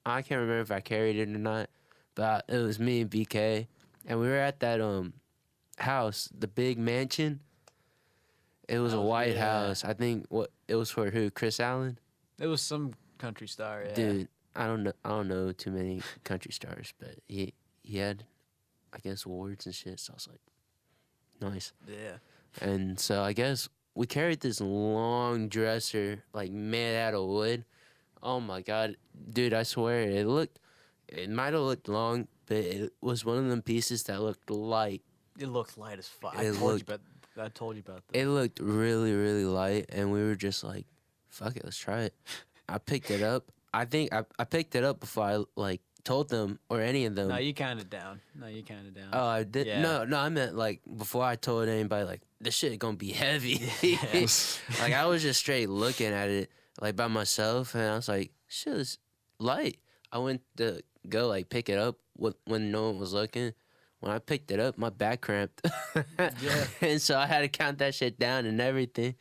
I can't remember if I carried it or not, but it was me and BK, and we were at that house, the big mansion. It was a white house. I think it was for who? Chris Allen? It was some country star, yeah. Dude, I don't know too many country stars, but he had, I guess, awards and shit. So I was like, nice. Yeah. And so I guess we carried this long dresser, like made out of wood. Oh my god, dude! I swear it might have looked long, but it was one of them pieces that looked light. It looked light as fuck. It I told you about that. It looked really, really light, and we were just like, "Fuck it, let's try it." I picked it up. I think I picked it up before I like told them or any of them. No, you counted down. Oh, I did. Yeah. No, I meant like before I told anybody like this shit gonna be heavy. Like I was just straight looking at it like by myself, and I was like, shit is light. I went to go like pick it up when no one was looking. When I picked it up, my back cramped. Yeah. And so I had to count that shit down and everything.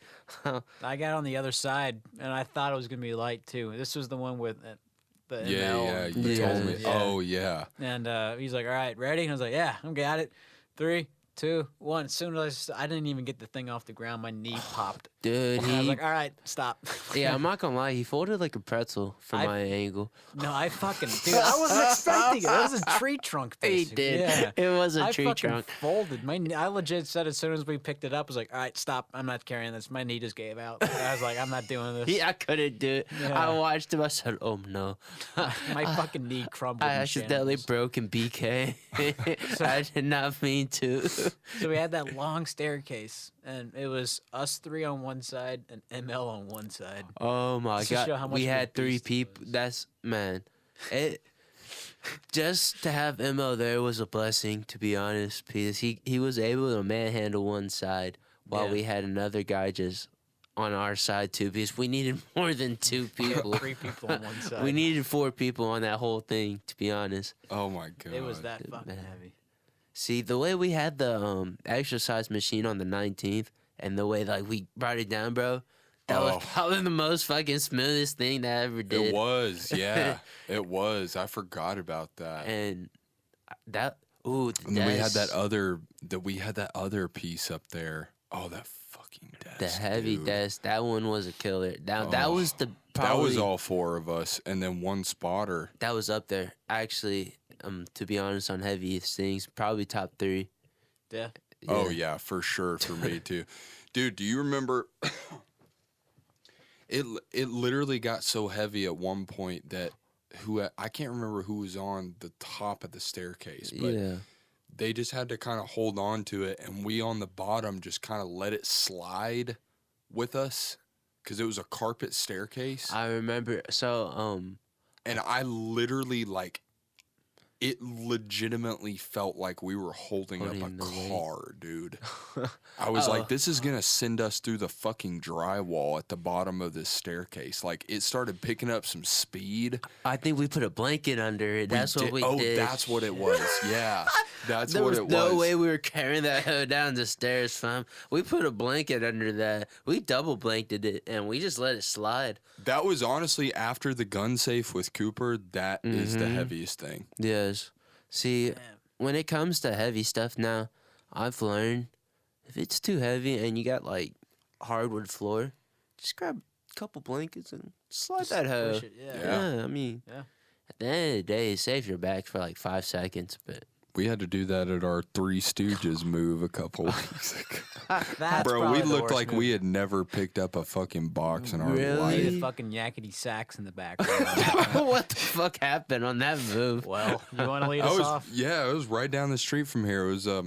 I got on the other side, and I thought it was gonna be light too. This was the one with the ML. Yeah, you Yeah. told me. Yeah. Oh, yeah. And he's like, "All right, ready?" And I was like, "Yeah, I'm got it." 3, 2, 1. As soon as I didn't even get the thing off the ground, my knee popped. Dude, And I was like, "All right, stop." yeah, I'm not gonna lie, he folded like a pretzel from my angle. No, I fucking dude, I wasn't expecting it. It was a tree trunk. He Basically. did. Yeah. It was a I tree fucking trunk. folded. I legit said as soon as we picked it up, I was like, "All right, stop. I'm not carrying this." My knee just gave out. I was like, "I'm not doing this." Yeah, I couldn't do it. Yeah. I watched him. I said, "Oh no!" My fucking knee crumbled. I in accidentally shambles. broke in BK. I did not mean to. So we had that long staircase, and it was us 3 on one side and ML on one side. Oh my Just to show how god, much we of a had 3 beast he people. was. That's man. It just to have MO there was a blessing, to be honest, because he was able to manhandle one side while Yeah. we had another guy just on our side too, because we needed more than 2 people. 3 people on one side. We needed 4 people on that whole thing, to be honest. Oh, my God. It was that fucking man. heavy. See, the way we had the exercise machine on the 19th and the way like we brought it down, bro, that was Oh. probably the most fucking smoothest thing that I ever did. It was, yeah. It was. I forgot about that. And that the And then we had desk, that other piece up there. Oh, that fucking desk. the heavy dude. desk. That one was a killer. That Oh, was the That probably was all 4 of us, and then 1 spotter. that was up there. Actually, to be honest, on heaviest things, probably top 3. Yeah. Oh yeah, for sure for me too. Dude, do you remember it literally got so heavy at one point that I can't remember who was on the top of the staircase, but Yeah. they just had to kind of hold on to it, and we on the bottom just kind of let it slide with us because it was a carpet staircase. I remember. So And I literally it legitimately felt like we were holding up Holding the a weight. car, dude. I was like, this is going to send us through the fucking drywall at the bottom of this staircase. Like, it started picking up some speed. I think we put a blanket under it. That's what we Oh, did. that's what it was. Yeah. That's There what was it no was. way we were carrying that hoe down the stairs, fam. We put a blanket under that. We double blanketed it, and we just let it slide. That was honestly after the gun safe with Cooper. That is the Mhm. heaviest thing. Yes. See, Damn. when it comes to heavy stuff now, I've learned if it's too heavy and you got like hardwood floor, just grab a couple blankets and slide Just that hoe. push it, yeah. Yeah. I mean, Yeah. at the end of the day, it saves your back for like 5 seconds, but We had to do that at our Three Stooges move a couple weeks ago. That's Bro, probably we the looked worst like move. we had never picked up a fucking box in our Really? life. Needed fucking yakety sax in the background. what the fuck happened on that move? Well, you want to lead I us was, off? yeah, it was right down the street from here. It was a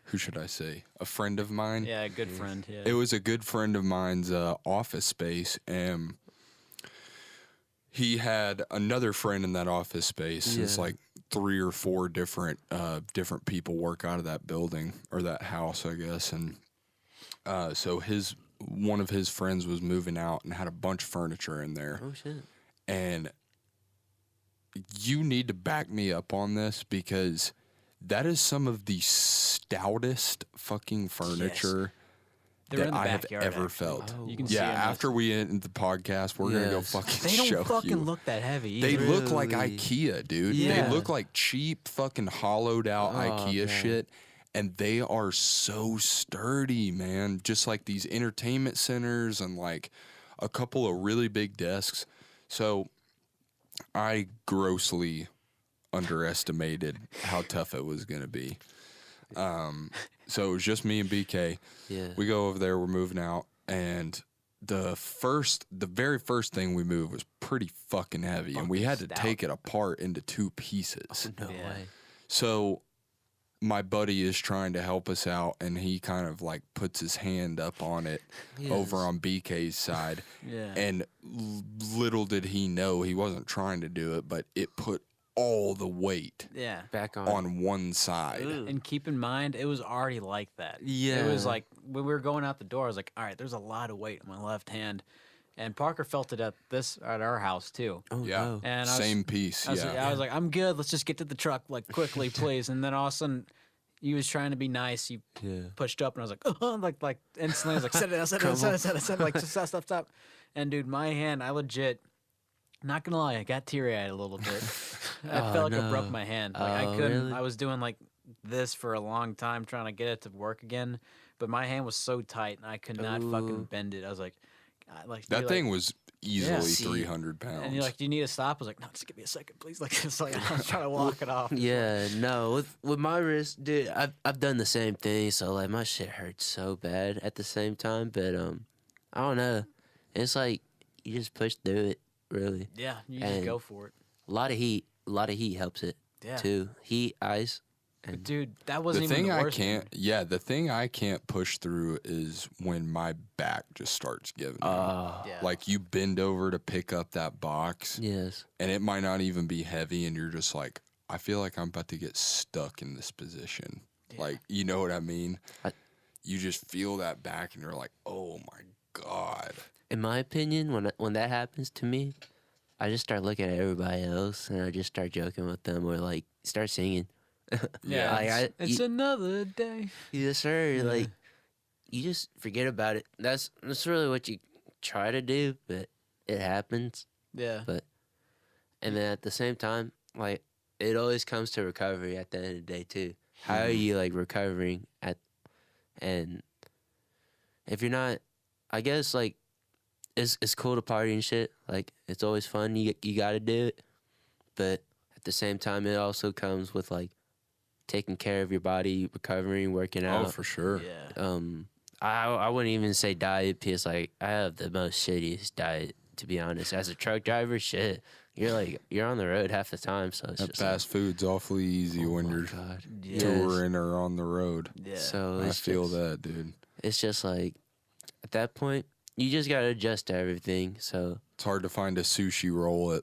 who should I say? A friend of mine. Yeah, good friend. Yeah. It was a good friend of mine's office space, and he had another friend in that office space. It's Yeah. like 3 or 4 different people work out of that building or that house, I guess. And so one of his friends was moving out and had a bunch of furniture in there. Oh shit. And you need to back me up on this because that is some of the stoutest fucking furniture They're in that the I have backyard, ever actually. felt. You can see Yeah, 'em. after we end the podcast, we're gonna go Yes. fucking They show don't fucking you. look that heavy. They Either. look like Really? IKEA, dude. Yeah. They look like cheap, fucking hollowed out Oh, IKEA man. shit. And they are so sturdy, man. Just like these entertainment centers and like a couple of really big desks. So I grossly underestimated how tough it was going to be. So it was just me and BK. Yeah. We go over there, we're moving out, and the very first thing we moved was pretty fucking heavy, and we had to stout. take it apart into 2 pieces. No Yeah. way. So my buddy is trying to help us out, and he kind of like puts his hand up on it over Yes. on BK's side. Yeah. And little did he know he wasn't trying to do it, but it put all the weight Yeah. Back on one side. And keep in mind, it was already like that. Yeah. It was like when we were going out the door, I was like, all right, there's a lot of weight on my left hand. And Parker felt it at our house too. Oh, Yeah. no. And Same piece. I was like, I'm good. Let's just get to the truck, like quickly, please. And then all of a sudden, he was trying to be nice. He Yeah. pushed up, and I was like, oh, like instantly, I was like, set it down, set it down, set it down, like stop. And dude, my hand, I legit, not gonna lie, I got teary eyed a little bit. I Oh, felt like I no. broke my hand. Like I Oh, couldn't. really? I was doing like this for a long time, trying to get it to work again. But my hand was so tight, and I could not fucking Ooh. bend it. I was like, that you're thing like, was easily See. 300 pounds. and you're like, do you need to stop? I was like, no, just give me a second, please. Like, it's like I was trying to walk it off. Yeah, no, with my wrist, dude, I've done the same thing. So like my shit hurts so bad at the same time, but I don't know. It's like you just push through it, really. Yeah, you just And- go for it. A lot of heat helps it Yeah. too. Heat, ice, But and dude, that the wasn't even thing the I worst. can't, the thing I can't push through is when my back just starts giving out. Yeah. Like you bend over to pick up that box, yes, and it might not even be heavy, and you're just like, I feel like I'm about to get stuck in this position. Like, you know what I mean? You just feel that back, and you're like, oh my God. in my opinion, when that happens to me, I just start looking at everybody else and I just start joking with them or like start singing. Yeah, Like, it's another day. Yes, sir. Like you just forget about it. That's really what you try to do, but it happens. Yeah. But and then at the same time, like it always comes to recovery at the end of the day too. How are you like recovering and if you're not, I guess like it's cool to party and shit. Like it's always fun. You got to do it, but at the same time, it also comes with like taking care of your body, recovering, working out. Oh, for sure. Yeah. I wouldn't even say diet because like I have the most shittiest diet to be honest. As a truck driver, shit, you're on the road half the time, so it's That just fast food's awfully easy when you're God. Yes. touring or on the road. Yeah. So I it's feel just, that, dude. It's just like at that point, you just gotta adjust to everything. So It's hard to find a sushi roll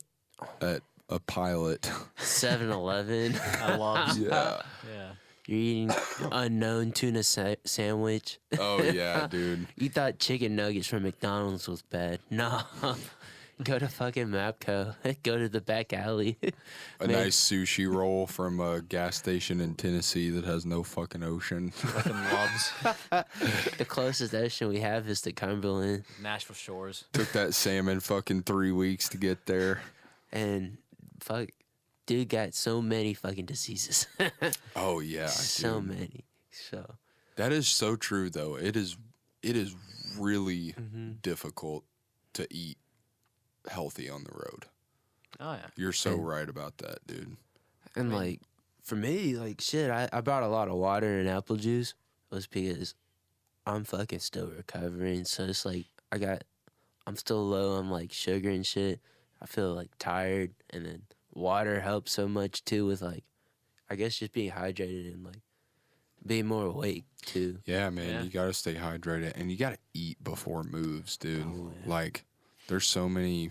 at a Pilot. 7-Eleven, I love. Yeah. Yeah. you're eating unknown tuna sandwich. Oh yeah, dude. You thought chicken nuggets from McDonald's was bad. No. Go to fucking Mapco. Go to the back alley. A Man. nice sushi roll from a gas station in Tennessee that has no fucking ocean. Fucking loves The closest ocean we have is the Cumberland. Nashville Shores. Took that salmon fucking 3 weeks to get there. And fuck, dude got so many fucking diseases. Oh yeah, So dude. many. So That is so true though. It is really difficult to eat healthy on the road. Oh yeah. You're so right about that, dude. and like for me, like shit, I brought a lot of water and apple juice was because I'm fucking still recovering. So it's like I'm still low on like sugar and shit. I feel like tired, and then water helps so much too with like I guess just being hydrated and like being more awake too. Yeah, man, Yeah. you gotta stay hydrated and you gotta eat before moves, dude. Like, there's so many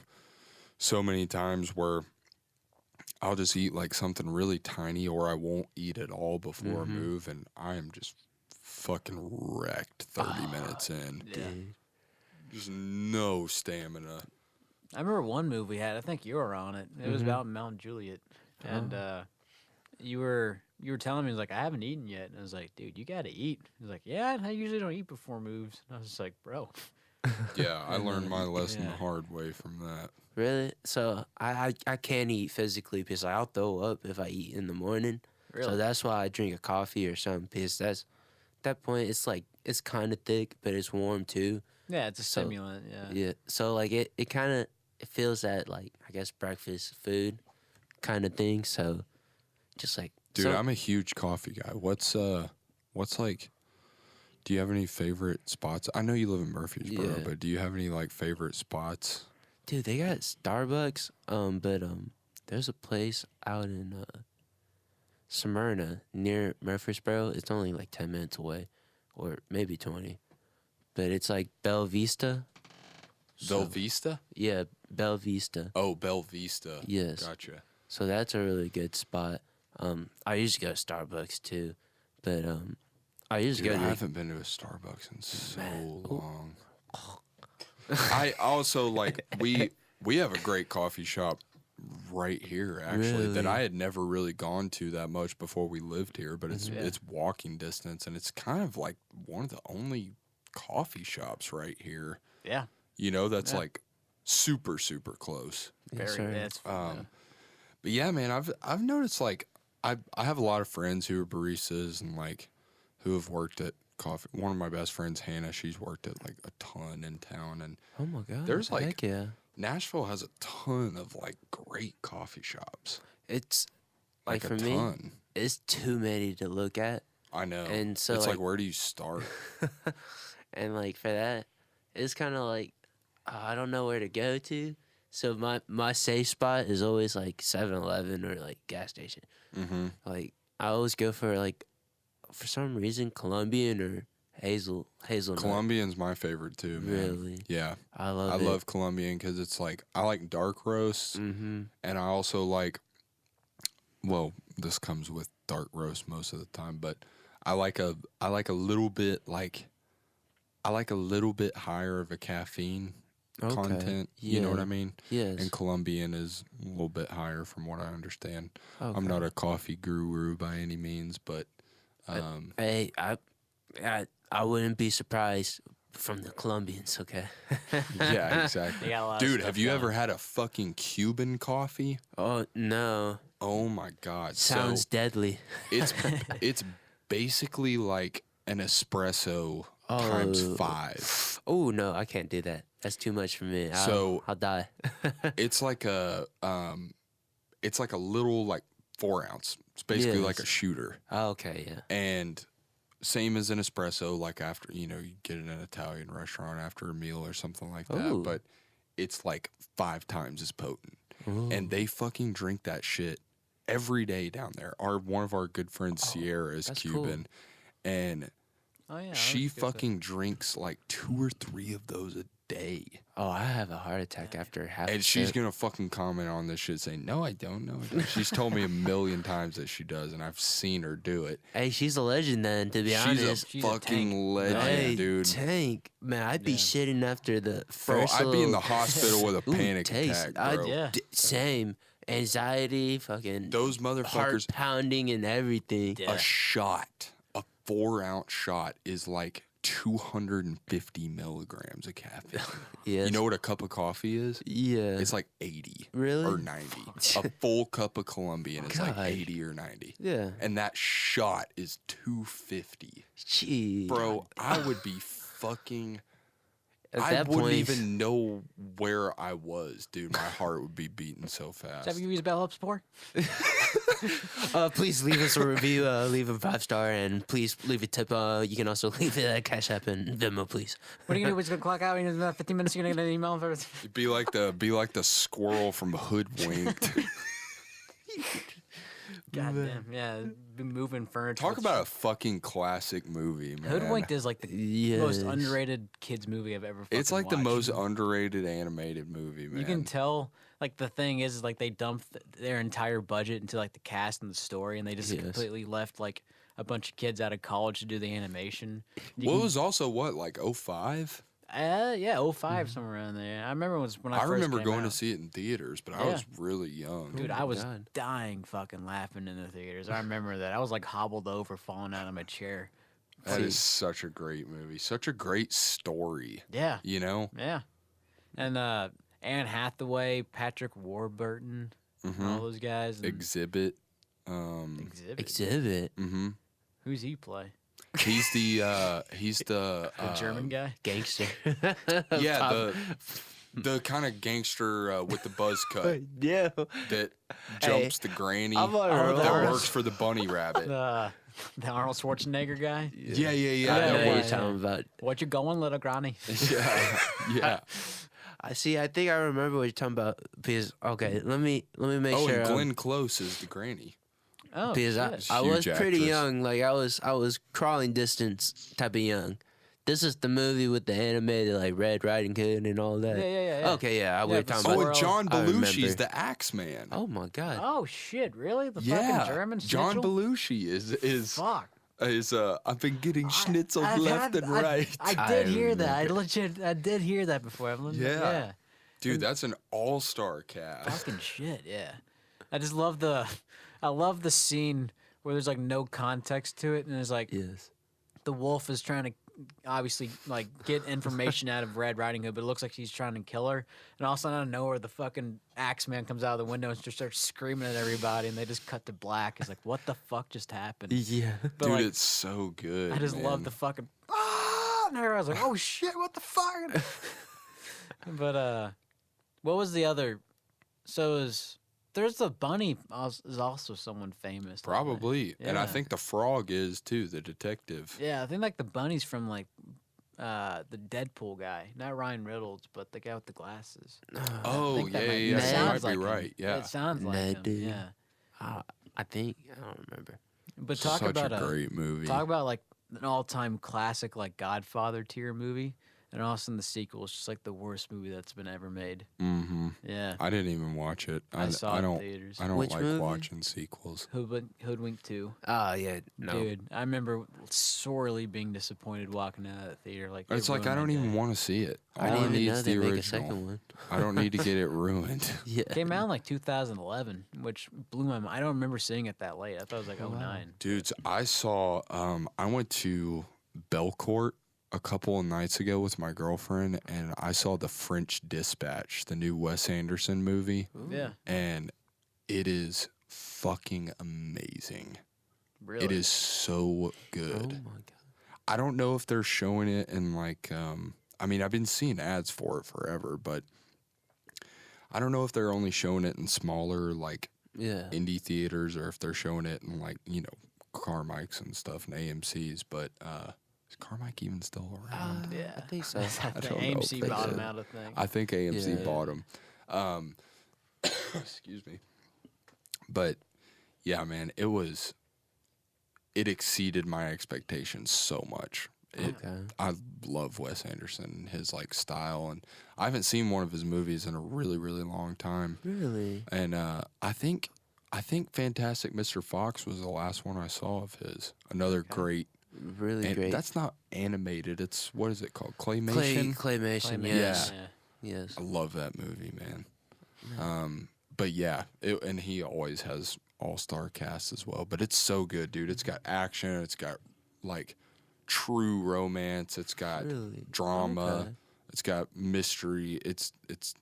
times where I'll just eat like something really tiny, or I won't eat at all before a move, and I am just fucking wrecked 30 minutes in. Yeah. Dude. Just no stamina. I remember one move we had. I think you were on it. It was about Mount Juliet, and you were telling me, he was like, I haven't eaten yet. And I was like, dude, you got to eat. He was like, yeah, I usually don't eat before moves. And I was just like, bro. Yeah, I learned my lesson the Yeah. hard way from that. Really? So I can't eat physically because I'll throw up if I eat in the morning. Really? So that's why I drink a coffee or something because at that point it's like it's kind of thick but it's warm too. Yeah, it's a So- stimulant. Yeah. Yeah. So like it kind of it feels that like I guess breakfast food kind of thing. So just like Dude, so, I'm a huge coffee guy. What's like? Do you have any favorite spots? I know you live in Murfreesboro, Yeah. but do you have any like favorite spots? dude, they got Starbucks. But there's a place out in Smyrna near Murfreesboro. It's only like 10 minutes away, or maybe 20. But it's like Bella Vista. Bella So- Vista? Yeah, Bella Vista. Oh, Bella Vista. Yes. Gotcha. So that's a really good spot. I usually go to Starbucks too, but I usually Dude, I go to haven't been to a Starbucks in so Man. long. I also like we have a great coffee shop right here actually that Really? I had never really gone to that much before we lived here, but it's Yeah. it's walking distance and it's kind of like one of the only coffee shops right here. Yeah. You know, that's Yeah. like super close. Yes, Very. sir. That's But yeah, man, I've noticed like I have a lot of friends who are baristas and like who have worked at coffee. One of my best friends, Hannah, she's worked at like a ton in town, and Oh my god. There's, like- heck yeah. Nashville has a ton of like great coffee shops. It's like Like for a me, ton. it's too many to look at, I know. And so, it's like, like- where do you start? and like for that, it's kind of like I don't know where to go to. So my safe spot is always like 7-Eleven or like gas station. Mm-hmm. Like I always go for like for some reason Colombian or hazelnut. Colombian's my favorite too, man. Really? Yeah, I love I it. love Colombian because it's like I like dark roasts, Mm-hmm. and I also like. Well, this comes with dark roast most of the time, but I like a little bit higher of a caffeine Okay. content. You know what I mean? Yes. And Colombian is a little bit higher from what I understand. Okay. I'm not a coffee guru by any means, but Hey, I wouldn't be surprised from the Colombians. Okay. yeah, exactly. They got a lot of Dude, stuff have you going. ever had a fucking Cuban coffee? Oh no. Oh my god. Sounds So deadly. it's basically like an espresso times 5. Oh no, I can't do that. That's too much for me. So- I'll die. It's like a little like 4 ounce. It's basically like a Yes. shooter. Okay, yeah. And same as an espresso, like after, you get it in an Italian restaurant after a meal or something like that. Ooh. But it's like 5 times as potent. And they fucking drink that shit every day down there. One of our good friends, Sierra, is that's cool. Cuban. And Oh yeah. she that's good stuff. fucking drinks like 2 or 3 of those a day. Oh, I have a heart attack after half. And a she's sip. gonna fucking comment on this shit saying, no, I don't know. She's told me a million times that she does, and I've seen her do it. Hey, she's a legend then. To be She's honest. a She's a fucking tank. legend, Hey, dude. tank, man, I'd be Yeah. shitting after the Bro, first. I'd be in the little- hospital with a Ooh, panic taste. attack, bro. Yeah. Same anxiety, fucking Those heart motherfuckers, pounding and everything. Yeah. a shot, a 4-ounce shot is like 250 milligrams of caffeine. Yes. You know what a cup of coffee is? Yeah. It's like 80 Really? or 90. A full cup of Colombian is like God. 80 or 90. Yeah. And that shot is 250. Gee. Bro, I would be fucking. At I that wouldn't point, even know where I was, dude. My heart would be beating so Is fast. that what you use bell ups for? please leave us a review. Leave a 5-star and please leave a tip. You can also leave it at Cash App and Venmo, please. What are you gonna do? We're just gonna clock out in about 15 minutes. You're gonna get an email for us. Be like the squirrel from Hoodwinked. God damn. Yeah. Been moving furniture. Talk about a fucking classic movie, man. Hoodwinked is like the Yes. most underrated kids movie I've ever. It's fucking like the watched. most underrated animated movie, man. You can tell, like the thing is like they dumped their entire budget into like the cast and the story, and they just Yes. completely left like a bunch of kids out of college to do the animation. You What can- was also like 05? Yeah, '05 somewhere around there. I remember when I I first remember came going to out. see it in theaters, but I Yeah. was really young. Dude, Oh I my was God. dying fucking laughing in the theaters. I remember that. I was like hobbled over, falling out of my chair. That is such a great movie. Such a great story. Yeah, You know? yeah. And Anne Hathaway, Patrick Warburton, all those guys. And Exhibit. Exhibit. Who's he play? He's the The German guy? Gangster. yeah, the kind of gangster with the buzz cut Yeah. that jumps the granny I've already heard that that. works for the bunny rabbit. The Arnold Schwarzenegger guy? Yeah. I Yeah, know that what works. you're talking about. What you going, little granny? Yeah. I see. I think I remember what you're talking about. Because let me make Oh, sure. and Glenn Close is the granny. Oh, Because shit. I was Huge pretty actress. young. Like I was crawling distance type of young. This is the movie with the animated like Red Riding Hood and all that. Yeah. Okay, yeah. We Yeah, were talking Oh, about. and John I Belushi's remember. the Axeman. Oh my God. Oh, shit, really? The yeah, fucking German John schnitzel? Belushi is Fuck. I've been getting schnitzeled I've left had- and right. I did I hear that. remember. I did hear that before. Yeah. Dude, that's an all-star cast. Fucking shit, yeah. I just love the scene where there's like no context to it, and it's like Yes. the wolf is trying to obviously like get information out of Red Riding Hood, but it looks like he's trying to kill her. And all of a sudden, out of nowhere, the fucking Axeman comes out of the window and just starts screaming at everybody, and they just cut to black. It's like, what the fuck just happened? Yeah. But Dude, like, it's so good. I just love man. the fucking and everyone's like, oh shit, what the fuck? But what was the other? So there's the bunny is also someone famous. don't they? Probably. And I Yeah. think the frog is too, the detective. Yeah, I think like the bunny's from like the Deadpool guy, not Ryan Reynolds, but the guy with the glasses. Oh, think that yeah, might be- yeah, it yeah. You sounds might be like him. right. Yeah. It sounds like Ned, him. dude. Yeah, I think I don't remember. but talk Such about a great movie. talk about like an all-time classic like Godfather tier movie, and also in the sequel, it's just like the worst movie that's been ever made. Mm-hmm. Yeah, I didn't even watch it. I saw it in don't. theaters. I don't Which like movie? watching sequels. Hoodwink 2. Oh yeah. No. Dude, I remember sorely being disappointed walking out of that theater. Like It's it like I ruined don't my even day. want to see it. All I I didn't need even know is they the make a original. second one. I don't need to get it ruined. Yeah. Came out in like 2011, which blew my mind. I don't remember seeing it that late. I thought it was like 09. Dudes, I saw. I went to Belcourt a couple of nights ago with my girlfriend, and I saw The French Dispatch, the new Wes Anderson movie, Yeah, and it is fucking amazing. really. It is so Oh good. my God. I don't know if they're showing it in like. I mean, I've been seeing ads for it forever, but I don't know if they're only showing it in smaller like Yeah. indie theaters or if they're showing it in like Carmike's and stuff and AMC's. But is Carmike even still around? Yeah, I think so. I I think don't know if AMC they bought did. him out. I think. I think AMC Yeah. bought them. Excuse me. But yeah, man, it exceeded my expectations so much. Okay. I love Wes Anderson, his like style, and I haven't seen one of his movies in a really, really long time. Really? And I think Fantastic Mr. Fox was the last one I saw of his. Another great. Really And great. that's not animated. It's what is it called? Claymation. Claymation. Yeah. Yes. Yeah. Yes. I love that movie, man. But yeah, and he always has all-star cast as well. But it's so good, dude. It's got action. It's got like true romance. It's got Really? drama. Okay. It's got mystery. It's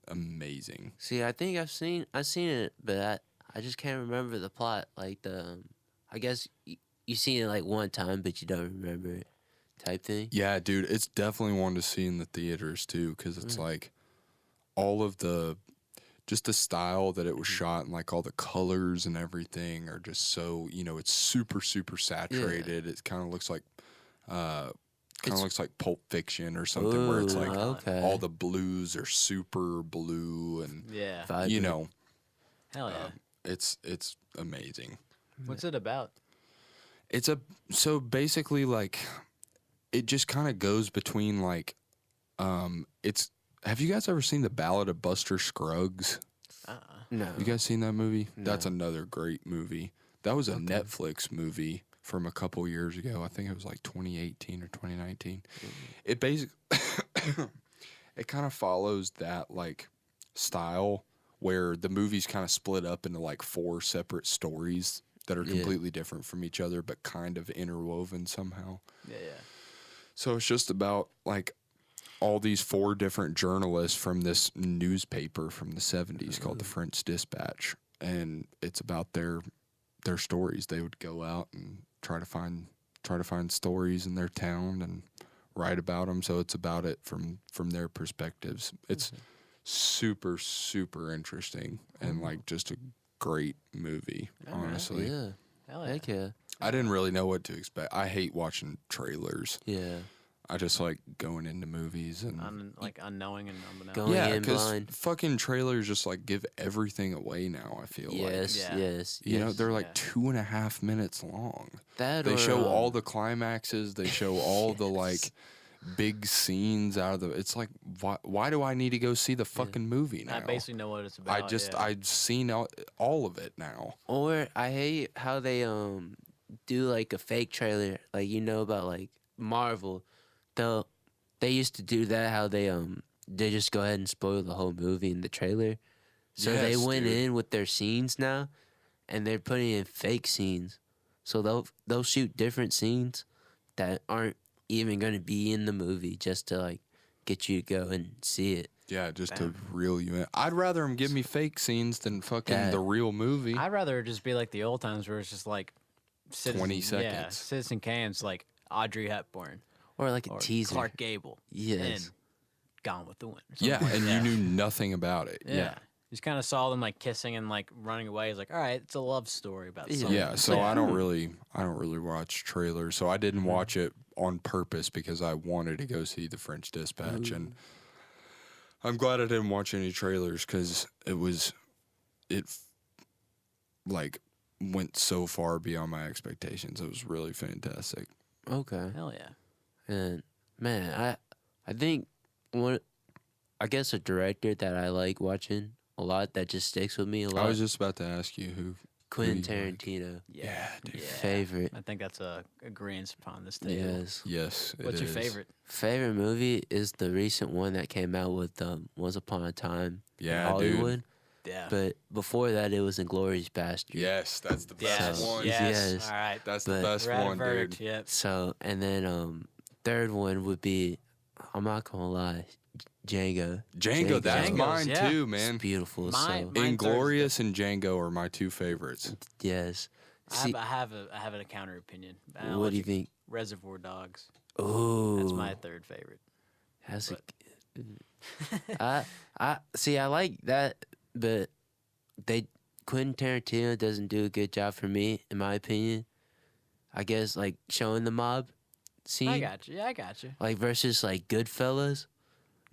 amazing. See, I think I've seen it, but I just can't remember the plot. Like I guess you seen it like one time, but you don't remember it, type thing. Yeah, dude, it's definitely one to see in the theaters too, because it's like all of the style that it was shot and like all the colors and everything are just so it's super saturated. It kind of looks like Pulp Fiction or something where it's like Ooh, okay. all the blues are super blue and Yeah. Vibrant. Hell yeah. it's amazing. What's it about? So basically like it just kind of goes between like have you guys ever seen The Ballad of Buster Scruggs? No. You guys seen that movie? No. That's another great movie. That was a Netflix movie from a couple years ago. I think it was like 2018 or 2019. It basically it kind of follows that like style where the movie's kind of split up into like 4 separate stories that are completely different from each other, but kind of interwoven somehow. Yeah. So it's just about like all these 4 different journalists from this newspaper from the 70s called the French Dispatch, and it's about their stories. They would go out and try to find stories in their town and write about them. So it's about it from their perspectives. It's super, super interesting and like just a great movie, honestly. Yeah. Hell yeah. Heck yeah. I didn't really know what to expect. I hate watching trailers. Yeah. I just like going into movies and Like unknowing and unbeknownst. Going yeah, in because blind. fucking trailers just like give everything away now. I feel like Yes. you know they're like yeah. 2.5 minutes long. That They or, show all the climaxes. They show all the like Yes. big scenes out of the. It's like why do I need to go see the fucking movie now? I basically know what it's about. I've seen all of it now. Or I hate how they do like a fake trailer, like about like Marvel. They used to do that, how they just go ahead and spoil the whole movie in the trailer. So they Yes, went dude. in with their scenes now, and they're putting in fake scenes. So they'll shoot different scenes that aren't even going to be in the movie just to like get you to go and see it. Yeah, just to reel you in. I'd rather them give me fake scenes than fucking That- the real movie. I'd rather it just be like the old times where it's just like 20 Yeah, seconds. Citizen Kane's like Audrey Hepburn Or like a or teaser. Clark Gable. Yes. And Gone with the Wind. or Yeah, something. and you knew nothing about it. Yeah. Yeah. You just kind of saw them like kissing and like running away. It's like, all right, it's a love story about Yeah. something. Yeah, It's so like, I don't really watch trailers. So I didn't watch it on purpose because I wanted to go see The French Dispatch, and I'm glad I didn't watch any trailers because it like went so far beyond my expectations. It was really fantastic. Okay. hell yeah. And man, I think I guess a director that I like watching a lot that just sticks with me a lot. I was just about to ask you who. Quentin who you like. Tarantino. Yeah, dude. Favorite. I think that's a agreement upon this table. Yes. Yes. it What's your is. favorite? Favorite movie is the recent one that came out with Once Upon a Time Yeah, in Hollywood. Yeah. But before that, it was Inglourious Bastard. Yes, that's the best yes. one. Yes. Yes. All right. That's But- the best We're at a one, verdict. dude. Yep. So, and then third one would be, I'm not gonna lie, Django. Django, that's Django's, mine yeah. too, It's man. beautiful. Mine- So, mine- Inglorious and Django are my 2 favorites. yes. See, I have a counter opinion. what do you think? Reservoir Dogs. Oh, That's my third favorite. That's but- I see. I like that, but Quentin Tarantino doesn't do a good job for me, in my opinion. I guess like showing the mob scene, I got you. Yeah, I got you. like versus like Goodfellas.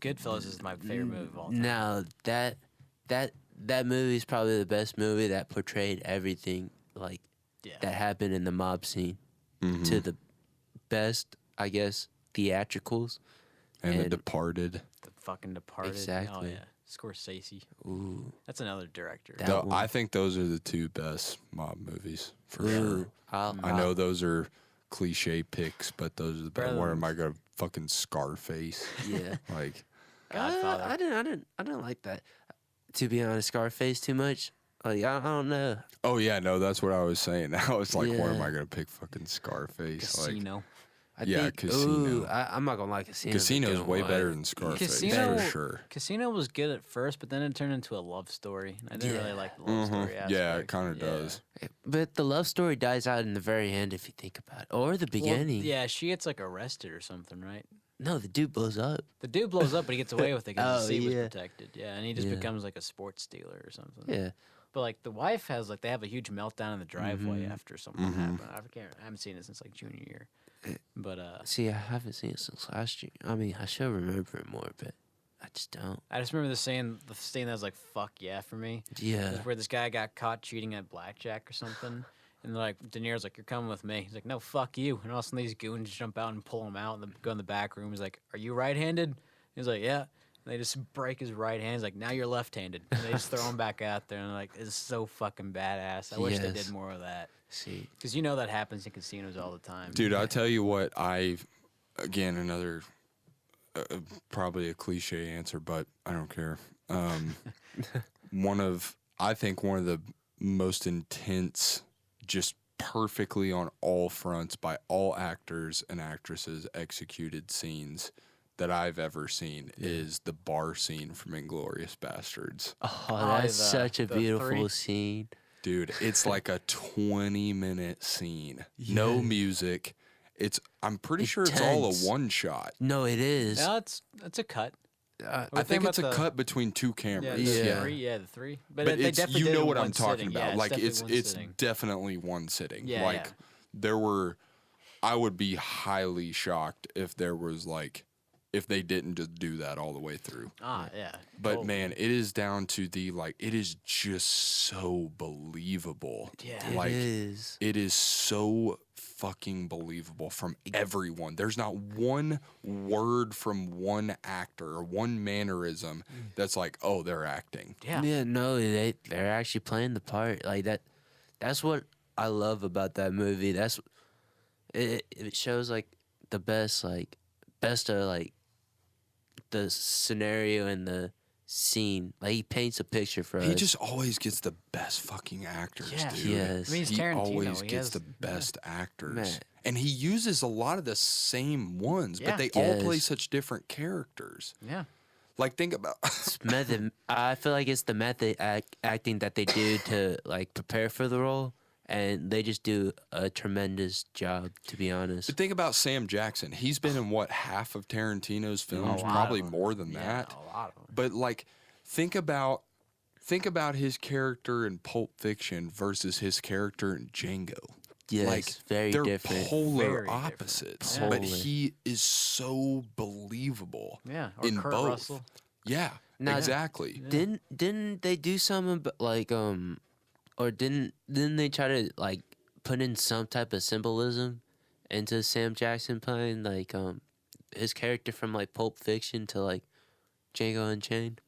Goodfellas is my favorite movie of all time. Now that movie is probably the best movie that portrayed everything like Yeah. that happened in the mob scene Mm-hmm. to the best, I guess, theatricals. And The and- Departed. The fucking Departed. Exactly. Oh yeah. Scorsese. Ooh, That's another director. That Though, one. I think those are the 2 best mob movies for ooh. sure. I know those are cliche picks, but those are the best. Where am I gonna fucking Scarface? Yeah. Like, Godfather. I didn't like that. To be honest, Scarface too much. Like I don't know. oh yeah, no, that's what I was saying. I was like, where am Yeah. I gonna pick fucking Scarface? Like, Casino. I Yeah, think, Casino. Ooh, I'm not gonna like Casino. Casino's way better than Scarface Casino- for sure. Casino was good at first, but then it turned into a love story. I didn't really Yeah. like the love story aspect. Yeah, it kind of does. But the love story dies out in the very end if you think about it, or the Well, beginning. yeah, she gets like arrested or something, right? No, the dude blows up. The dude blows up, but he gets away with it because Oh, the seat yeah. was protected. Yeah, and he just Yeah. becomes like a sports dealer or something. Yeah. But like the wife has like they have a huge meltdown in the driveway Mm-hmm. after something happened. I haven't seen it since like junior year. But See, I haven't seen it since last year. I mean, I should remember it more, but I just don't. I just remember the scene that was like "fuck yeah" for me. Yeah. It's where this guy got caught cheating at blackjack or something, and like De Niro's like, "You're coming with me." He's like, "No, fuck you." And all of a sudden these goons jump out and pull him out and go in the back room. He's like, "Are you right-handed?" He's like, "Yeah." They just break his right hand. He's like, now you're left-handed. And they just throw him back out there, and like, it's so fucking badass. I wish they did more of that. See, Because you know that happens in casinos all the time. Dude, I tell you what, again, another, probably a cliche answer, but I don't care. I think one of the most intense, just perfectly on all fronts by all actors and actresses executed scenes that I've ever seen is the bar scene from Inglourious Bastards. oh, that's such a beautiful 3. scene. Dude, it's like a 20-minute scene. No music. I'm pretty sure it's all a Intense. one shot. No, it is. No, it's a cut. I think it's a cut between two cameras. Yeah, the 3. But they it's, definitely you did know it what in I'm one talking sitting. about. Yeah, Like it's sitting. definitely one sitting. Yeah, like I would be highly shocked if there was if they didn't just do that all the way through. Yeah. But Totally. man, it is down to it is just so believable. Yeah. It Like is. it is so fucking believable from everyone. There's not one word from one actor or one mannerism that's like, oh, they're acting. Yeah. Yeah, no, they're actually playing the part like that. That's what I love about that movie. It shows like the best of like the scenario and the scene. Like he paints a picture for us. He just always gets the best fucking actors, Yeah. dude. Yes. I mean, he's He Tarantino. always He gets has- the best actors. Man. And he uses a lot of the same ones, Yeah. but they all play Yes. such different characters. Yeah. Like, think about It's method. I feel like it's the method acting that they do to like prepare for the role, and they just do a tremendous job. To be honest, But think about Sam Jackson. He's been in half of Tarantino's films, lot probably of them. more than Yeah, that. a lot of them. But like, think about his character in Pulp Fiction versus his character in Django. yes, Like very they're different. polar Very different. opposites, Yeah. but Polar. he is so believable. Yeah. Or in Kurt both. Russell. Yeah, Now- exactly. Didn't they do something like or didn't they try to like put in some type of symbolism into Sam Jackson playing like his character from like Pulp Fiction to like Django Unchained?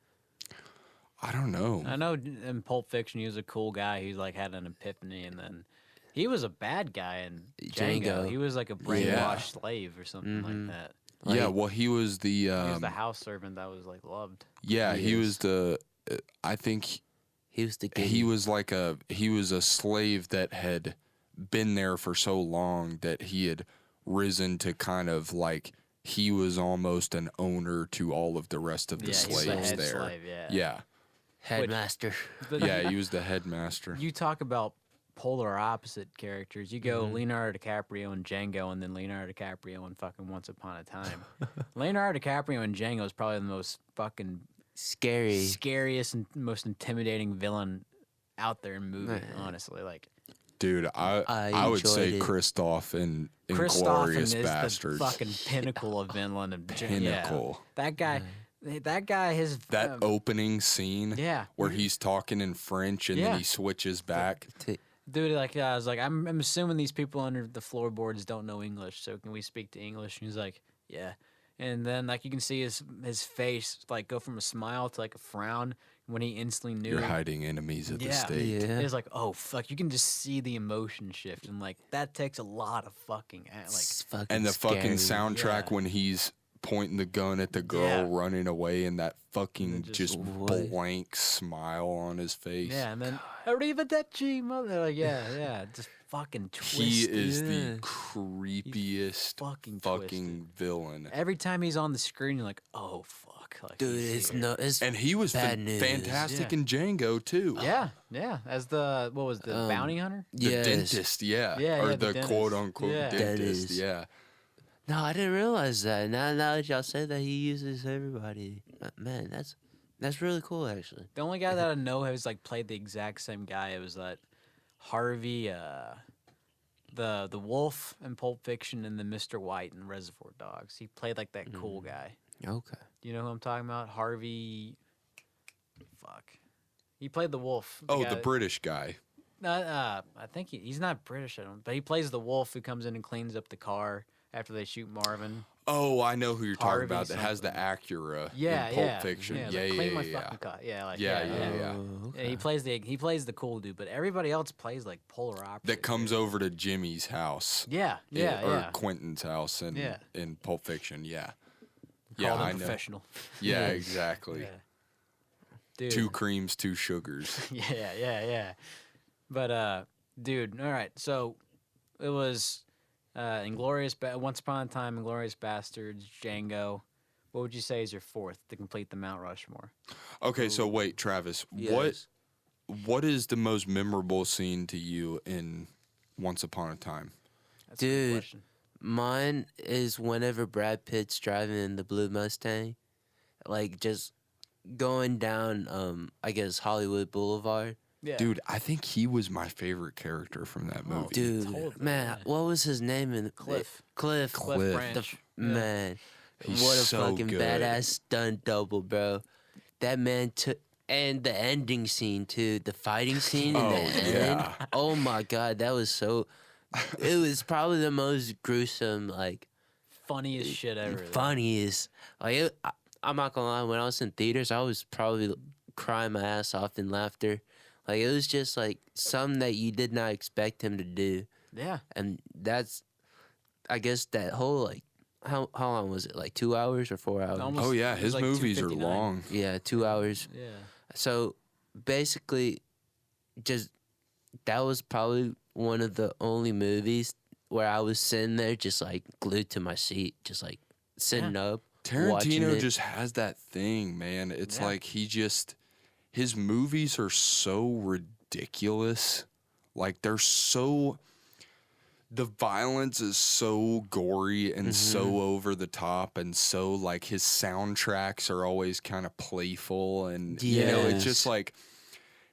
I don't know. I know in Pulp Fiction he was a cool guy. He like had an epiphany, and then he was a bad guy in Django. Django. He was like a brainwashed slave or something like that. Yeah, Like- well, he was the. He was the house servant that was like loved. Yeah, he Yes. was the. I think He was the he was a slave that had been there for so long that he had risen to kind of like he was almost an owner to all of the rest of the Yeah, he was the slaves head there. slave, yeah. Yeah, headmaster. But yeah, he was the headmaster. you talk about polar opposite characters. You go Leonardo DiCaprio and Django, and then Leonardo DiCaprio and fucking Once Upon a Time. Leonardo DiCaprio and Django is probably the most fucking Scary. scariest and most intimidating villain out there in movie. Man. Honestly, like Dude, I I would say enjoyed it. Christoph in Christoph Inglorious is Bastards. the fucking pinnacle of villain. And Pinnacle. Yeah, that guy, his That opening scene yeah. where he's talking in French and then Yeah. he switches back. Dude, like I was like, I'm assuming these people under the floorboards don't know English, so can we speak to English? And he's like, yeah. And then like you can see his face like go from a smile to like a frown when he instantly knew. You're hiding enemies of the Yeah. state. Yeah. It's like, oh fuck, you can just see the emotion shift, and like that takes a lot of fucking like. It's fucking And the fucking scary. soundtrack Yeah. when he's pointing the gun at the girl Yeah. running away and that fucking And then just What? blank smile on his face. Yeah, and then arrivederci, mother. Like, yeah, just fucking twisted. He is the Yeah. creepiest fucking fucking villain. Every time he's on the screen, you're like, oh fuck, like, Dude, he's it's here. no, it's And he was Bad news. fantastic Yeah. in Django too. Yeah, as the what was the bounty hunter? The yes. dentist, yeah. Yeah, or yeah, the the dentist. quote unquote Yeah. dentist, That is- yeah. No, I didn't realize that. Now that y'all said that, he uses everybody. Man, that's really cool, actually. The only guy that I know has like played the exact same guy. It was that Harvey, the wolf in Pulp Fiction, and then Mr. White in Reservoir Dogs. He played like that cool guy. Okay. You know who I'm talking about? Harvey. Fuck. He played the wolf. Oh, guy- the British guy. I think he's not British. I don't. But he plays the wolf who comes in and cleans up the car after they shoot Marvin. Oh, I know who you're talking Harvey about. That has the something. Acura Yeah, in Pulp yeah. Fiction. Yeah, Yeah, like, yeah, clean yeah, my yeah. fucking car. Yeah, like Yeah, yeah. yeah, yeah. Oh, Yeah, he plays the cool dude, but everybody else plays like polar opposite. That comes over to Jimmy's house. Yeah, yeah, Or yeah. Quentin's house Yeah. in Pulp Fiction. Yeah. Call Yeah, them I know. professional. Yeah, Yeah. exactly. Yeah. Dude. 2 creams, 2 sugars. Yeah. But dude, all right. So it was Once Upon a Time, Inglorious Bastards, Django. What would you say is your fourth to complete the Mount Rushmore? Okay, so wait, Travis. Yes. What is the most memorable scene to you in Once Upon a Time? That's a good Dude. question. Mine is whenever Brad Pitt's driving in the blue Mustang, like just going down, I guess Hollywood Boulevard. Yeah. Dude, I think he was my favorite character from that movie. Dude, totally, man, yeah. what was his name in Cliff. Cliff. Cliff. Branch. Yeah. Man, He's what a so fucking good. badass stunt double, bro. That man took. And the ending scene too, the fighting scene in Oh, the end. yeah. Oh my god, that was so. It was probably the most gruesome, like Funniest shit ever. though. funniest. I'm not gonna lie. When I was in theaters, I was probably crying my ass off in laughter. Like it was just like something that you did not expect him to do, Yeah. and that's, I guess that whole like, how long was it? Like 2 hours or 4 hours? Almost- Oh yeah, it was his like movies are 259. long. Yeah, 2 hours. Yeah. So basically, just that was probably one of the only movies where I was sitting there just like glued to my seat, just like sitting up. watching Tarantino it. just has that thing, man. It's Yeah. like his movies are so ridiculous. Like the violence is so gory and so over the top, and so like his soundtracks are always kind of playful, and you know, it's just Yes. like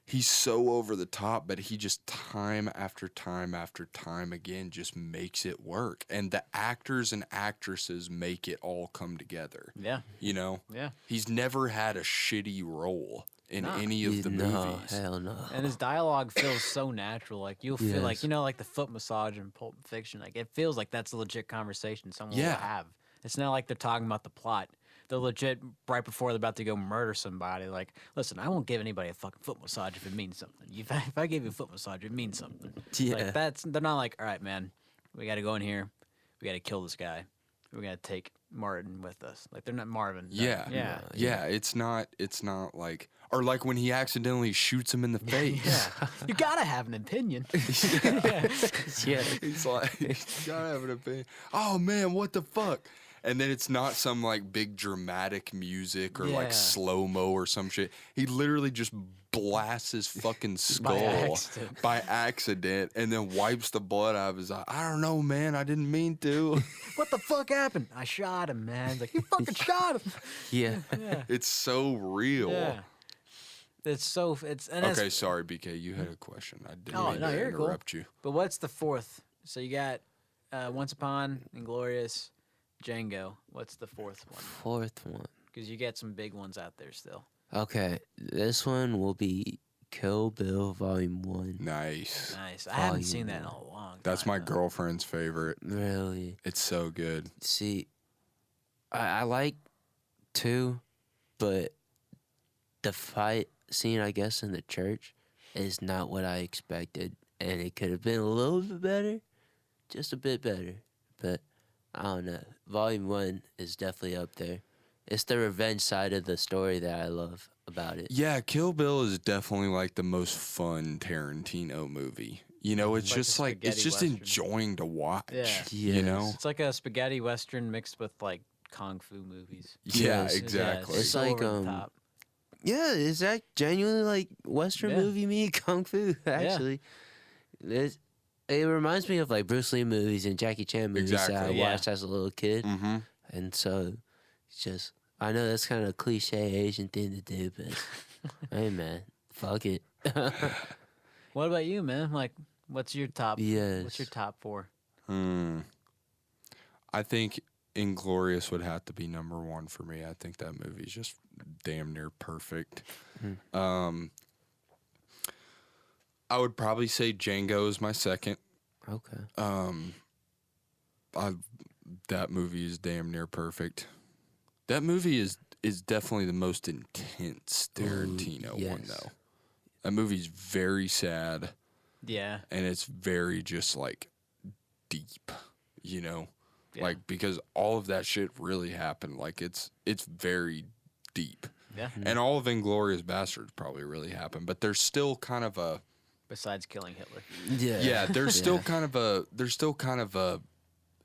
he's so over the top, but he just time after time after time again just makes it work, and the actors and actresses make it all come together. Yeah. You know, Yeah. he's never had a shitty role in Nah. any of the no, movies. hell no. And his dialogue feels so natural. Like you'll feel like Yes. like the foot massage in Pulp Fiction. Like it feels like that's a legit conversation someone Yeah. will have. It's not like they're talking about the plot. They're legit right before they're about to go murder somebody. Like, listen, I won't give anybody a fucking foot massage if it means something. If I give you a foot massage, it means something. Yeah. Like they're not like, all right, man, we got to go in here, we got to kill this guy, we got to take Martin with us. Like they're not Marvin. Yeah. Yeah. It's not like, or like when he accidentally shoots him in the face. Yeah. You gotta have an opinion. Yeah. He's like, you gotta have an opinion. Oh man, what the fuck? And then it's not some like big dramatic music or Yeah. like slow mo or some shit. He literally just blasts his fucking skull accident. by accident and then wipes the blood out of his eye. I don't know, man. I didn't mean to. What the fuck happened? I shot him, man. He's like, you fucking shot him. Yeah. Yeah. It's so real. Yeah. It's Okay, sorry, BK. You had a question. I didn't Oh, mean no, to you're cool. interrupt you. But what's the fourth? So you got Once Upon, Inglorious, Django. What's the fourth one? Fourth one. Because you got some big ones out there still. Okay, this one will be Kill Bill Volume 1. Nice. Nice. I haven't Volume seen that in one. a long time. That's my though. girlfriend's favorite. Really? It's so good. See, I like 2, but the fight scene, I guess, in the church is not what I expected. And it could have been a little bit better, just a bit better. But I don't know. Volume 1 is definitely up there. It's the revenge side of the story that I love about it. Yeah, Kill Bill is definitely like the most fun Tarantino movie. You know, it's Like a just like it's spaghetti just western. enjoying to watch. Yeah. You know? It's like a spaghetti western mixed with like kung fu movies. Yeah, Yes. exactly. It's so like, over the top. Yeah, is that genuinely like Western Yeah. movie me Kung Fu? Actually, it reminds me of like Bruce Lee movies and Jackie Chan movies that I Exactly. Yeah. watched as a little kid, Mm-hmm. and so it's just I know that's kind of a cliche Asian thing to do, but hey man, fuck it. What about you, man? Like, what's your top? Yes. What's your top 4? I think Inglorious would have to be number 1 for me. I think that movie's just damn near perfect. I would probably say Django is my second. Okay. That movie is damn near perfect. That movie is definitely the most intense Tarantino one, yes. though. That movie's very sad, Yeah. and it's very just like deep, you know, Yeah. like because all of that shit really happened. Like it's very deep, Yeah. and all of Inglourious Bastards probably really happened. But there's still kind of a Besides killing Hitler. yeah. There's still kind of a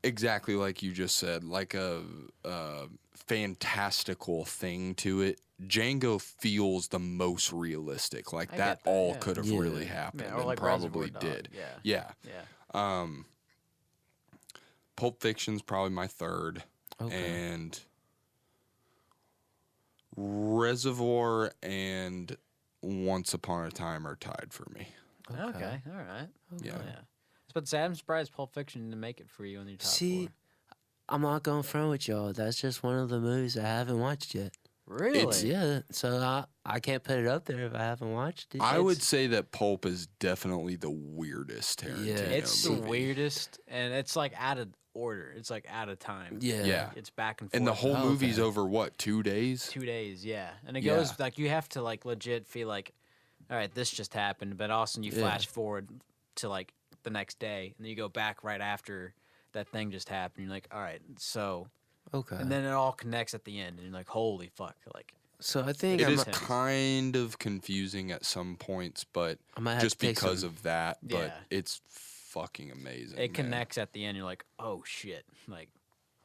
exactly like you just said, like a fantastical thing to it. Django feels the most realistic. Like I that get that, all yeah. could have Yeah. really happened Yeah, or and like probably Reservoir Dog, did. Yeah. Yeah. Pulp Fiction's probably my third. Okay. And Reservoir and Once Upon a Time are tied for me. Okay. All right. Yeah. But I'm surprised Pulp Fiction didn't make it for you on your top See, 4. I'm not going front with y'all. That's just one of the movies I haven't watched yet. Really? Yeah, so I can't put it up there if I haven't watched it. I would It's- say that Pulp is definitely the weirdest Tarantino It's the movie. weirdest, and it's like out of order. It's like out of time. Yeah. Yeah. It's back and forth. And the whole Oh, movie's okay. over what, 2 days? 2 days, yeah. And it Yeah. goes like you have to like legit feel like, all right, this just happened, but also you Yeah. flash forward to like the next day, and then you go back right after that thing just happened. You're like, all right, so, Okay. and then it all connects at the end, and you're like, holy fuck, like so I think It I is might, kind of confusing at some points, but I might have just to take because some, of that, but Yeah. it's fucking amazing. it man. connects at the end. You're like, oh shit, like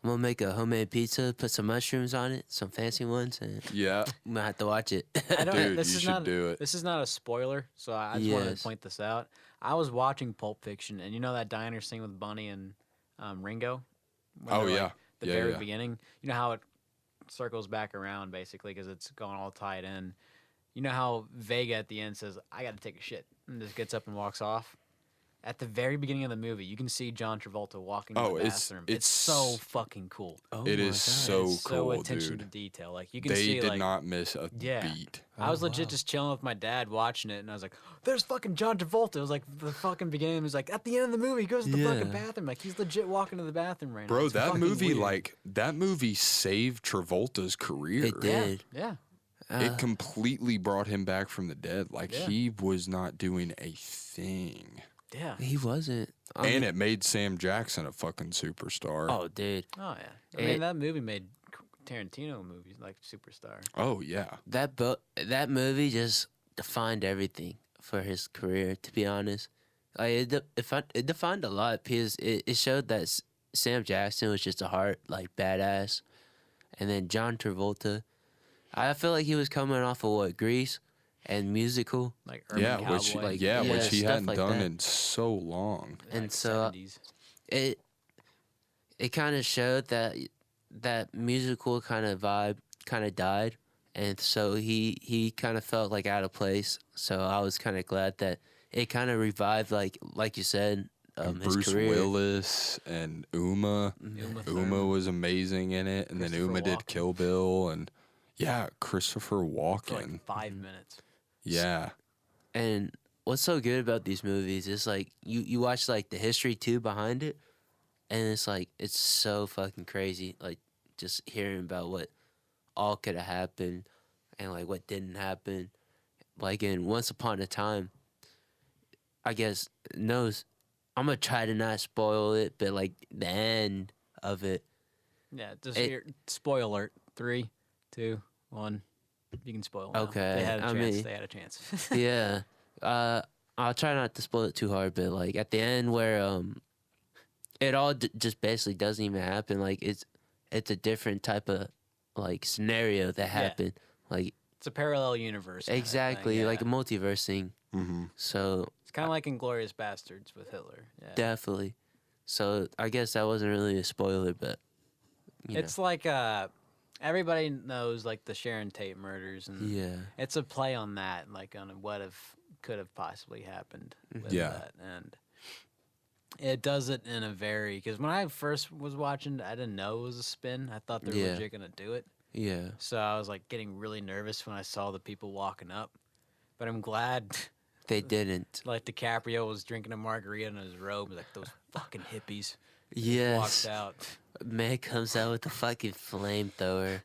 I'm gonna make a homemade pizza, put some mushrooms on it, some fancy ones, and Yeah. I'm gonna have to watch it. I don't. Dude, this you is should not. do it. This is not a spoiler, so I just wanted Yes. to point this out. I was watching Pulp Fiction, and you know that diner scene with Bunny and Ringo. When Oh, they're, yeah. like, the Yeah, very yeah. beginning. You know how it circles back around basically because it's gone all tied in. You know how Vega at the end says, "I got to take a shit," and just gets up and walks off. At the very beginning of the movie, you can see John Travolta walking to Oh, the it's- bathroom. it's so fucking cool. Oh It my is God. so It's cool, attention to dude. detail. Like you can They see, did like, not miss a Yeah. beat. I was Oh, legit wow. just chilling with my dad watching it, and I was like, "There's fucking John Travolta." It was like the fucking beginning. It was like at the end of the movie, he goes to the fucking Yeah. bathroom. Like he's legit walking to the bathroom right now. Bro, It's that fucking movie, weird. that movie saved Travolta's career. It did. Yeah. It completely brought him back from the dead. Like, Yeah. he was not doing a thing. Yeah. He wasn't. I And mean- it made Sam Jackson a fucking superstar. Oh, dude, Oh yeah. I It- mean, that movie made Tarantino movies like superstar. Oh, yeah. that movie just defined everything for his career. To be honest, like it defined a lot because it showed that Sam Jackson was just a heart like badass, and then John Travolta, I feel like he was coming off of what, Grease and Musical, Like Urban Yeah, Cowboy. which like, yeah, yeah, which he stuff hadn't like done that. in so long. like and so 70s. it kind of showed that musical kind of vibe kind of died, and so he kind of felt like out of place. So I was kind of glad that it kind of revived, like you said, And his Bruce career. Willis and Uma. Uma Uma Thurman was amazing in it, and then Christopher Uma did Walken. Kill Bill, and yeah, Christopher for Walken. like 5 minutes. Yeah, And what's so good about these movies is like you watch like the history too behind it, and it's like it's so fucking crazy. Like just hearing about what all could have happened and like what didn't happen. Like in Once Upon a Time, I guess knows. I'm gonna try to not spoil it, but like the end of it. Yeah. Just It- here. Spoiler alert. 3, 2, 1. You can spoil. Now. Okay, They had a I chance. mean- They had a chance. Yeah. I'll try not to spoil it too hard, but like at the end where it all just basically doesn't even happen. Like it's a different type of like scenario that happened. Like It's a parallel universe. kinda exactly thing, like a yeah. multiverse thing. mm-hmm. So It's kind of like Inglorious Bastards with Hitler. Yeah. definitely. So I guess that wasn't really a spoiler, but you It's like everybody knows like the Sharon Tate murders, and know. Yeah. it's a play on that, like on what if could have possibly happened with Yeah. that, and it does it in a very because when I first was watching, I didn't know it was a spin. I thought they were Yeah. legit gonna do it, Yeah. so I was like getting really nervous when I saw the people walking up. But I'm glad, They didn't. like DiCaprio was drinking a margarita in his robe, like those fucking hippies. Yes. Walks out. Man comes out with the fucking flamethrower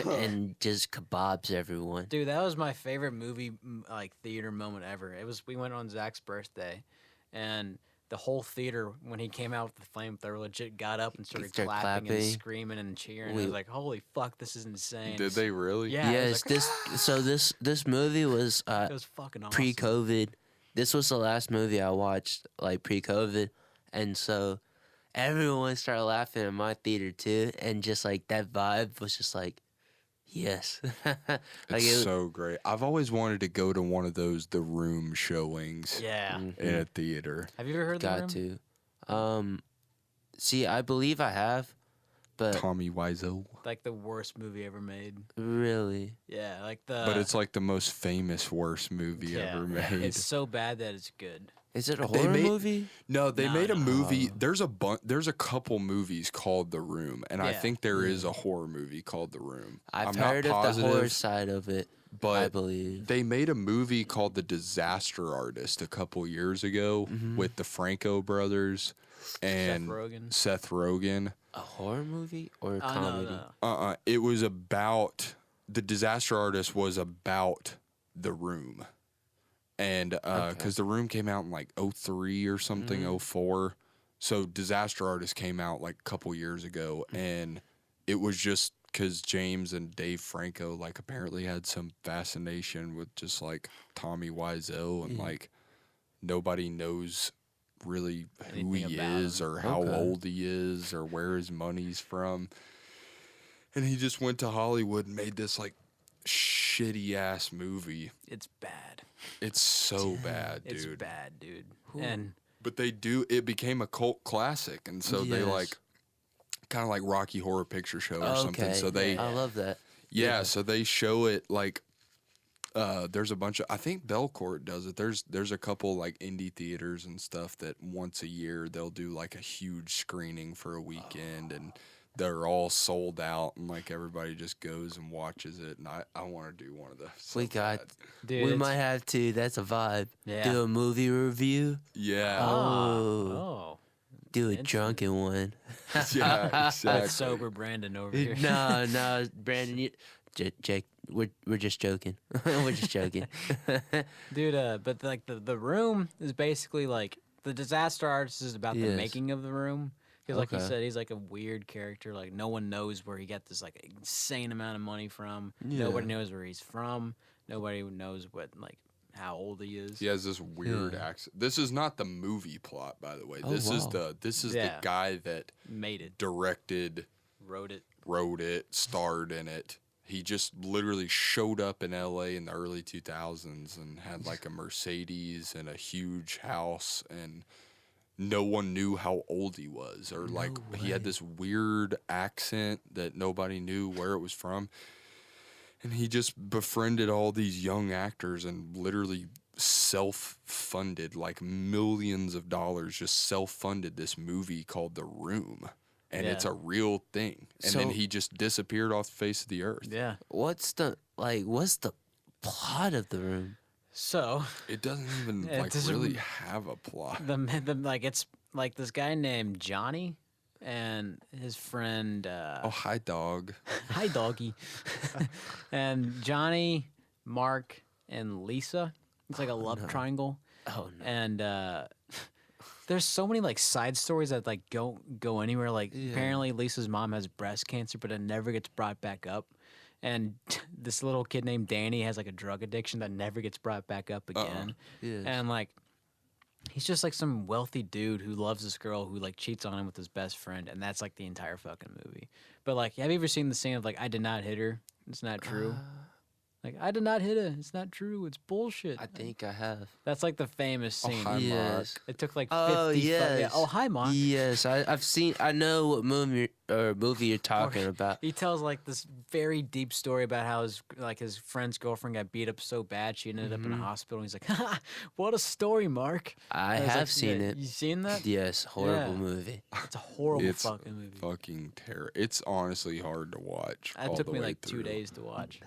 and just kebabs everyone. Dude, that was my favorite movie like theater moment ever. We went on Zach's birthday, and the whole theater when he came out with the flamethrower legit got up and started clapping and screaming and cheering. I was like, holy fuck, this is insane. Did they really? Yeah. Yes, Like, this movie was it was fucking awesome. pre-COVID. This was the last movie I watched like pre-COVID, and so everyone started laughing in my theater too, and just like that vibe was just like, yes. Like It's so great. I've always wanted to go to one of those The Room showings Yeah. in a theater. Have you ever heard got The Room? to. See, I believe I have, but Tommy Wiseau. Like the worst movie ever made. really, Yeah, like the. But it's like the most famous worst movie ever made. It's so bad that it's good. is it a They horror made- movie? No, they No, made a no. movie. There's a couple movies called The Room, and I Yeah. think there is a horror movie called The Room. I've I'm heard not of the horror positive, side of it, I but believe. they made a movie called The Disaster Artist a couple years ago with the Franco brothers and Seth Rogen. A horror movie or a No, comedy? no. It was about The Disaster Artist was about The Room, and because The Room came out in like 03 or something, 04. So Disaster Artist came out like a couple years ago, and it was just because James and Dave Franco like apparently had some fascination with just like Tommy Wiseau, and like nobody knows really who Anything he about is him. or how Okay. old he is or where his money's from. And he just went to Hollywood and made this like shitty ass movie. It's bad. It's so bad, dude. It's bad, dude. And But it became a cult classic, and so they Yes. like kind of like Rocky Horror Picture Show or something. So they I love that. so they show it like there's a bunch of, I think Belcourt does it. There's a couple like indie theaters and stuff that once a year they'll do like a huge screening for a weekend, and they're all sold out, and like everybody just goes and watches it. And I want to do one of those. so We got, bad. dude, we it's- might have to. That's a vibe. Yeah. Do a movie review. Yeah. Oh. Do a Instant. drunken one. Yeah, exactly. That's sober Brandon over here. no, Brandon, Jake, we're just joking. We're just joking. Dude, but like the room is basically like the disaster artist is about the Yes. making of the room. Because like you Okay. said, he's like a weird character. Like no one knows where he got this like insane amount of money from. Nobody Yeah. knows where he's from. Nobody knows what like how old he is. He has this weird Yeah. accent. This is not the movie plot, by the way. Oh, This is wow. the Yeah. guy that Made it, directed, wrote it. wrote it, starred in it. He just literally showed up in LA in the early 2000s and had like a Mercedes and a huge house, and no one knew how old he was, or like he had this weird accent that nobody knew where it was from. And he just befriended all these young actors and literally self-funded, like millions of dollars, just self-funded this movie called The Room. And it's Yeah. a real thing. And then So- he just disappeared off the face of the earth. Yeah. what's the plot of the room? So It doesn't even It like doesn't- really have a plot. the like it's like this guy named Johnny and his friend. Oh, hi, dog. Hi, doggy. And Johnny, Mark, and Lisa. It's like a love triangle. Oh no. And there's so many like side stories that like don't go anywhere. Like apparently Lisa's mom has breast cancer, but it never gets brought back up. And this little kid named Danny has like a drug addiction that never gets brought back up again. Yes. And like he's just like some wealthy dude who loves this girl who like cheats on him with his best friend, and that's like the entire fucking movie. But like, have you ever seen the scene of like I did not hit her? It's not true. Like I did not hit her. It's not true. It's bullshit. I think I have. That's like the famous scene. hi, Mark. Yes. It took like 50 Oh yes. yeah. Oh hi, Mark. Yes, I've seen. I know what movie you're talking about. He tells like this very deep story about how his friend's girlfriend got beat up so bad she ended up in a hospital. And he's like, "Ha, what a story, Mark." I was like, have seen yeah, it. You seen that? Yes, horrible Yeah. movie. It's a horrible It's fucking movie. fucking terrible. It's honestly hard to watch. That all took the me way like through. 2 days to watch.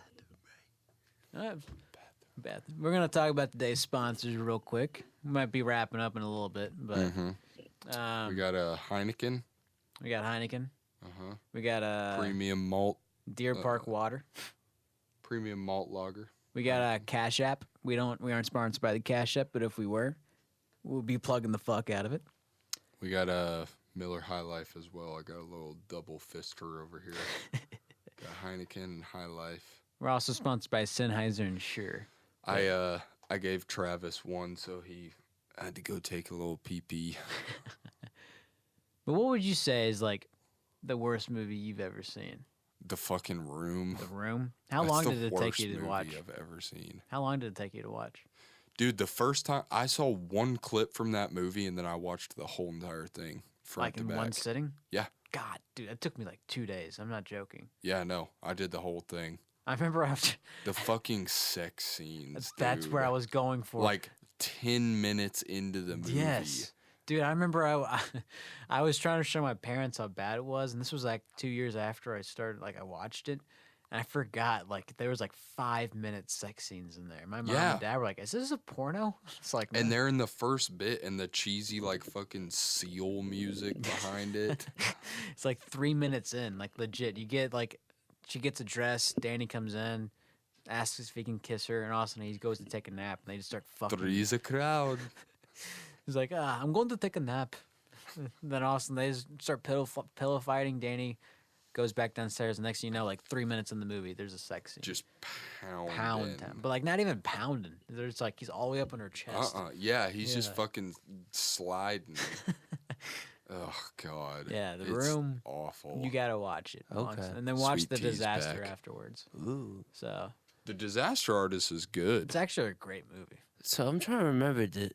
Bad. We're gonna talk about today's sponsors real quick. We might be wrapping up in a little bit, but We got a Heineken. We got Heineken. Uh-huh. We got Premium malt. Deer Park water. Premium malt lager. We got a Cash App. We aren't sponsored by the Cash App, but if we were, we'll be plugging the fuck out of it. We got a Miller High Life as well. I got a little double fister over here. Got Heineken and High Life. We're also sponsored by Sennheiser and Shure. I gave Travis one, so he had to go take a little pee-pee. But what would you say is like the worst movie you've ever seen? The fucking Room. The Room. How That's long the did it take worst you to movie watch? I've ever seen. How long did it take you to watch? Dude, the first time I saw one clip from that movie, and then I watched the whole entire thing front Like to in back. one sitting? Yeah. God, dude, that took me like 2 days. I'm not joking. Yeah, no, I did the whole thing. I remember after. The fucking sex scenes. That's dude. where I was going for. Like 10 minutes into the movie. Yes. Dude, I remember I was trying to show my parents how bad it was, and this was like 2 years after I started, like I watched it, and I forgot, like there was like 5-minute sex scenes in there. My mom Yeah. and dad were like, "Is this a porno?" It's like, And they're in the first bit, and the cheesy like fucking seal music behind it. it's like 3 minutes in, like legit. You get like, she gets a dress, Danny comes in, asks if he can kiss her, and all of a sudden he goes to take a nap, and they just start fucking. Three's a crowd. He's like, I'm going to take a nap. Then all of a sudden they just start pillow fighting. Danny goes back downstairs. The next thing you know, like 3 minutes in the movie, there's a sex scene. Just pound him. But like not even pounding. There's like he's all the way up on her chest. Yeah, he's just Yeah. fucking sliding. Oh God. Yeah, The It's Room. Awful. You gotta watch it. Okay. And then watch Sweet The Tea's Disaster back. afterwards. Ooh. So The Disaster Artist is good. it's actually a great movie. So I'm trying to remember the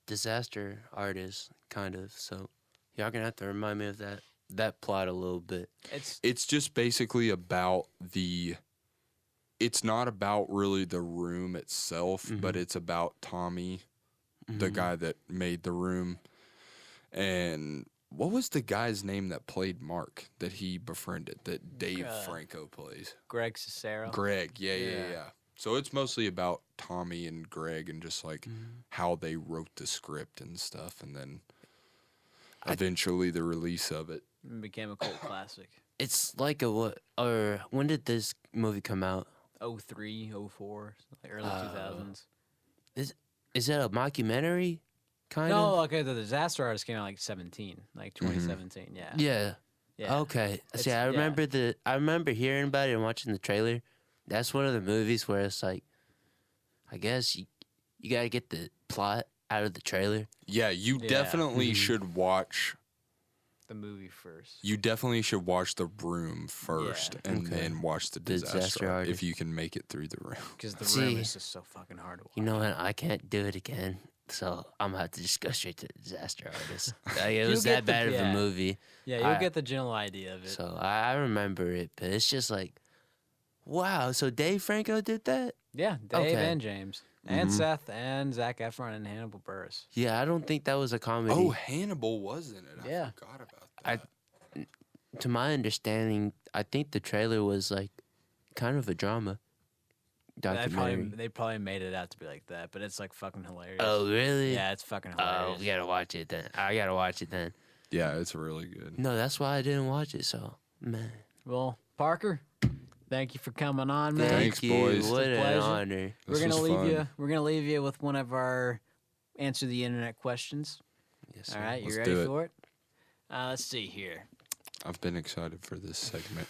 disaster artist, kind of. So y'all gonna have to remind me of that plot a little bit. It's just basically about it's not about really the room itself, but it's about Tommy, the guy that made the room. And what was the guy's name that played Mark that he befriended, that Dave Franco plays? Greg Cicero. Greg, yeah. So it's mostly about Tommy and Greg and just like how they wrote the script and stuff, and then eventually the release of it. It became a cult classic. It's like or when did this movie come out? 03, 04, like early 2000s. Is it a mockumentary? Kind No, of. okay, The Disaster Artist came out like 17, like 2017. Yeah. Yeah. Yeah. Okay. See, It's- I remember hearing about it and watching the trailer. That's one of the movies where it's like, I guess you got to get the plot out of the trailer. Yeah, you Yeah. definitely should watch. The movie first. You definitely should watch The Room first, and Okay. then watch The Disaster, Disaster Artist if Artist. you can make it through The Room. Because The See, Room is just so fucking hard to watch. You know what? I can't do it again. So I'm going to have to just go straight to Disaster Artist. It was You'll that get the- bad of yeah. a movie. Yeah, you'll get the general idea of it. So I remember it, but it's just like, wow. So Dave Franco did that? Yeah, Dave Okay. and James. And Seth and Zac Efron and Hannibal Buress. Yeah, I don't think that was a comedy. Oh, Hannibal was in it. Yeah. I forgot about that. To my understanding, I think the trailer was like kind of a drama documentary. They probably made it out to be like that, but it's like fucking hilarious. Oh, really? Yeah, it's fucking Oh, hilarious. we gotta watch it then. I gotta watch it then. Yeah, it's really good. No, that's why I didn't watch it. So, man, Well, Parker, thank you for coming on, man. Thanks, thank you. boys. What It's a an pleasure. honor. This was fun. We're gonna leave you with one of our answer the internet questions. Yes, All sir. right, you Let's ready do it. for it? Let's see here. I've been excited for this segment.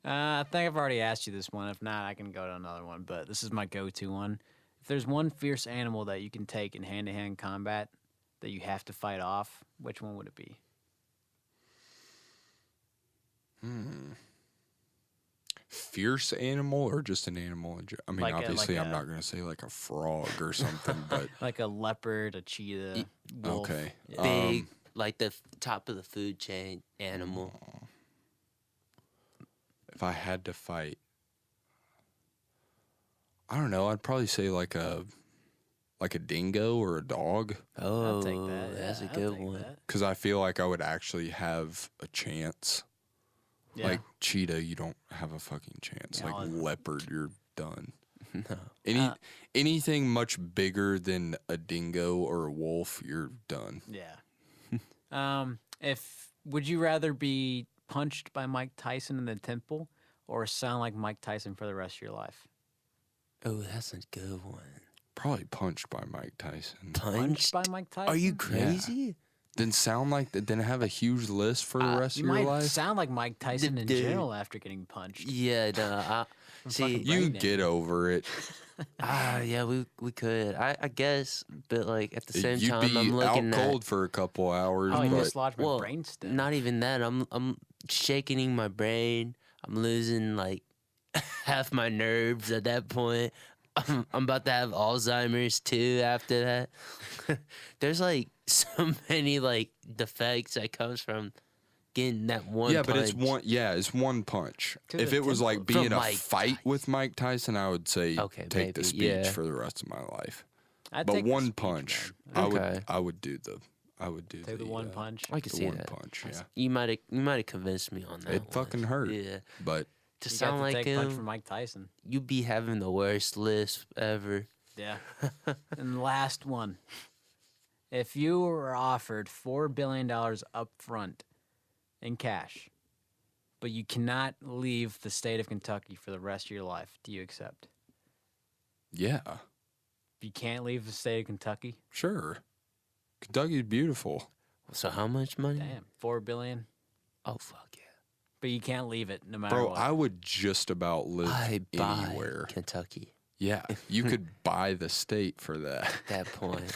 I think I've already asked you this one. If not, I can go to another one. But this is my go-to one. If there's one fierce animal that you can take in hand-to-hand combat that you have to fight off, which one would it be? Fierce animal or just an animal? I mean, obviously, I'm a- not going to say like a frog or something, but Like a leopard, a cheetah, wolf. okay. Yeah. Big, like the top of the food chain animal. If I had to fight, I don't know. I'd probably say like a dingo or a dog, Oh, I'll take that. that's a Yeah, I'll good take one. that. because I feel like I would actually have a chance. Yeah. Like cheetah, you don't have a fucking chance. Yeah, Like I'll- leopard, you're done. No. Anything much bigger than a dingo or a wolf, you're done. Yeah. Would you rather be punched by Mike Tyson in the temple or sound like Mike Tyson for the rest of your life? Oh, that's a good one. Probably punched by Mike Tyson. Punched by Mike Tyson? Are you crazy? Then sound like then have a huge list for the rest You of your might life. sound like Mike Tyson in Dude. general after getting punched. Yeah, no. See, fucking You brain get over it. yeah, we could. I guess, but like at the same You'd time, be I'm looking out at. cold for a couple hours. Oh, you but dislodged my Well, brainstem. not even that. I'm shaking my brain. I'm losing like half my nerves at that point. I'm about to have Alzheimer's too after that. There's like so many like defects that comes from getting that one. yeah, punch. but it's one. Yeah, it's one punch. To If the it was like temple. being From a Mike fight Tyson. with Mike Tyson, I would say Okay, take the maybe, speech yeah. for the rest of my life. I'd But take the one speech, punch, man. Okay. I would do the Take the one punch. I can the see one that. punch. Yeah, You might have convinced me on that. it one. fucking hurt. Yeah, But to You got sound to like take a punch from him, Mike Tyson. you'd be having the worst list ever. Yeah. And the last one. If you were offered $4 billion up front in cash, but you cannot leave the state of Kentucky for the rest of your life, do you accept? yeah, You can't leave the state of Kentucky? sure. Kentucky's beautiful. So how much money? Damn. $4 billion? Oh fuck yeah! But you can't leave it no matter Bro, what. I would just about live I buy anywhere. Kentucky. Yeah, you could buy the state for that. At that point,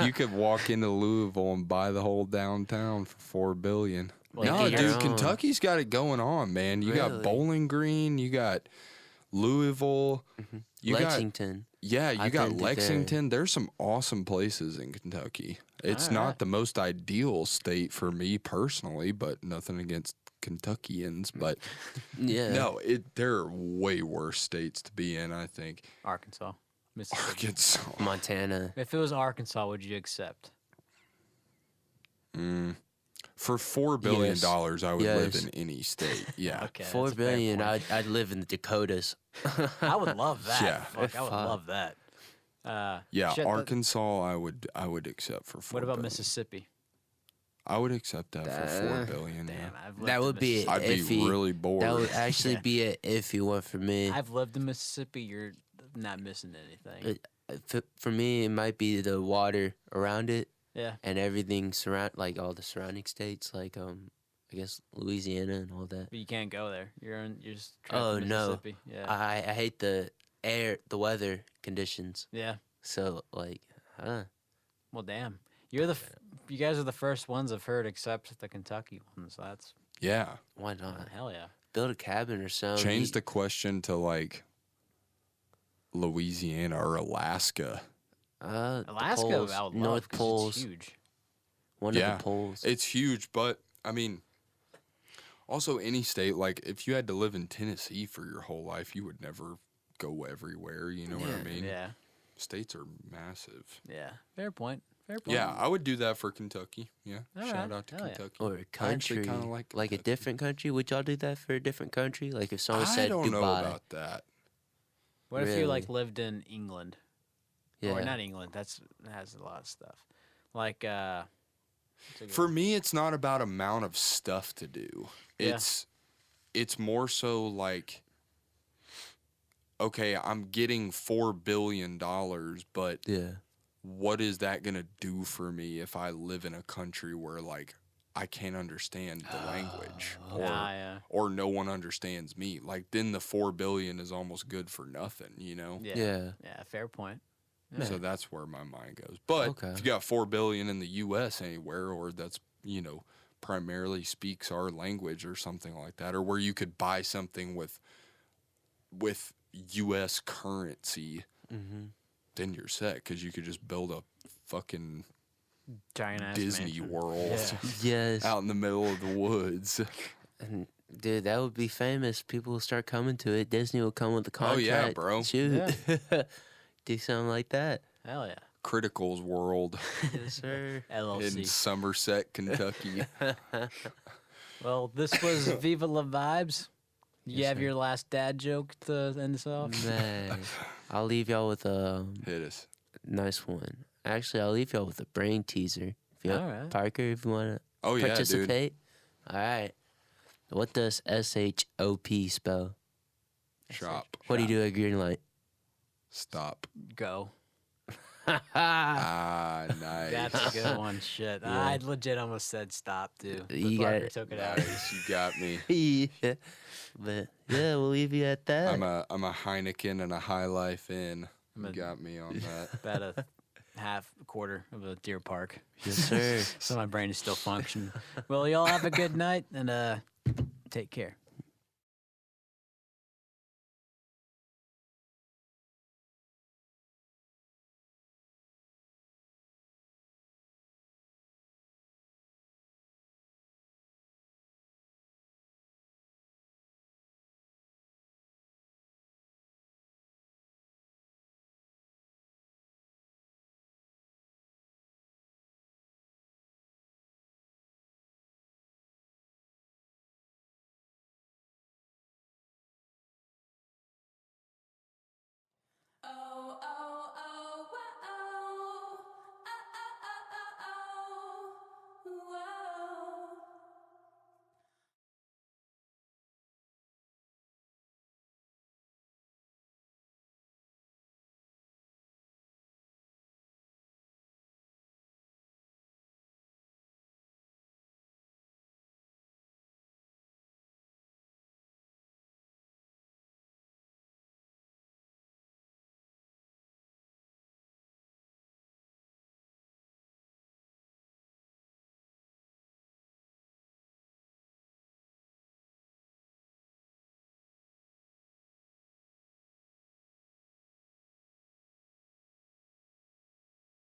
You could walk into Louisville and buy the whole downtown for $4 billion. Well, No, get your dude, own. Kentucky's got it going on, man. You got Really? Bowling Green, you got Louisville, you got Lexington. you I've got been to Lexington. There's some awesome places in Kentucky. It's not Alright. the most ideal state for me personally, but nothing against Kentuckians. But Yeah. no, there are way worse states to be in. I think Arkansas. Mississippi. Arkansas. Montana. If it was Arkansas, would you accept? For $4 billion, Yes. I would live Yes. in any state. Yeah. Okay. $4 that's a fair billion. point. I'd live in the Dakotas. I would love that. Yeah. Fuck, I would Fuck. love that. Yeah, shit, Arkansas, I would accept for $4 What about billion. Mississippi? I would accept that for $4 billion. Damn, Yeah. I've lived That in would be Mississippi. I'd be iffy. really bored. That would actually Yeah. be an iffy one for me. I've lived in Mississippi. You're not missing anything. For me, it might be the water around it Yeah. and everything surround, like all the surrounding states, like I guess Louisiana and all that. But you can't go there. You're just trapped Oh in no, Mississippi. Yeah. I hate the weather conditions. Yeah. So like, Well, damn. You guys are the first ones I've heard except the Kentucky ones. So that's Yeah. why not hell yeah. build a cabin or something? Change the question to like Louisiana or Alaska. the Alaska, poles, I would love North 'cause Poles, it's huge. one Yeah. of the poles. It's huge, but I mean, also any state, like if you had to live in Tennessee for your whole life, you would never go everywhere. You know what I Yeah. mean? Yeah. States are massive. Yeah. Fair point. Fair point. Yeah, I would do that for Kentucky. Yeah. All Shout right. out to Hell yeah. Kentucky. Or a I actually country, kinda like a Kentucky. different country. Would y'all do that for a different country? Like if someone I said don't Dubai. know about that. What if you like Really? lived in England? Yeah. Or not England. That has a lot of stuff. Like what's a good For one? me, it's not about amount of stuff to do. Yeah. It's more so like, okay, I'm getting $4 billion, but Yeah. what is that gonna do for me if I live in a country where like I can't understand the language yeah. or no one understands me? Like then the $4 billion is almost good for nothing, you know? Yeah. Yeah. Yeah, fair point. So that's where my mind goes. But Okay. if you got $4 billion in the U.S. anywhere, or that's primarily speaks our language or something like that, or where you could buy something with U.S. currency, Mm-hmm. then you're set because you could just build a fucking Giant ass Disney mansion. World Yeah. Yes. out in the middle of the woods. And dude, that would be famous. People will start coming to it. Disney will come with the Oh, contract. yeah, bro. Shoot. Do something like that. Hell yeah. Critical's World Yes, sir. in LLC. Somerset, Kentucky. Well, this was Viva La Vibes. You Yes, have sir. your last dad joke to end us off? Man, I'll leave y'all with a Hit us. nice one. Actually, I'll leave y'all with a brain teaser Yep. All right. Parker, if you want to Oh yeah, dude. participate. All right. What does SHOP spell? Shop. What do you do at green light? Stop. Go. Ah, nice. That's a good one. Shit. Yeah. I legit almost said stop, too. But You got Parker it. took it out. Nice, you got me. Yeah. But yeah, we'll leave you at that. I'm a Heineken and a High Life in. I'm You a- got me on that. About a quarter of a Deer Park. Yes, sir. So my brain is still functioning. Well, y'all have a good night and take care. Oh, oh, oh.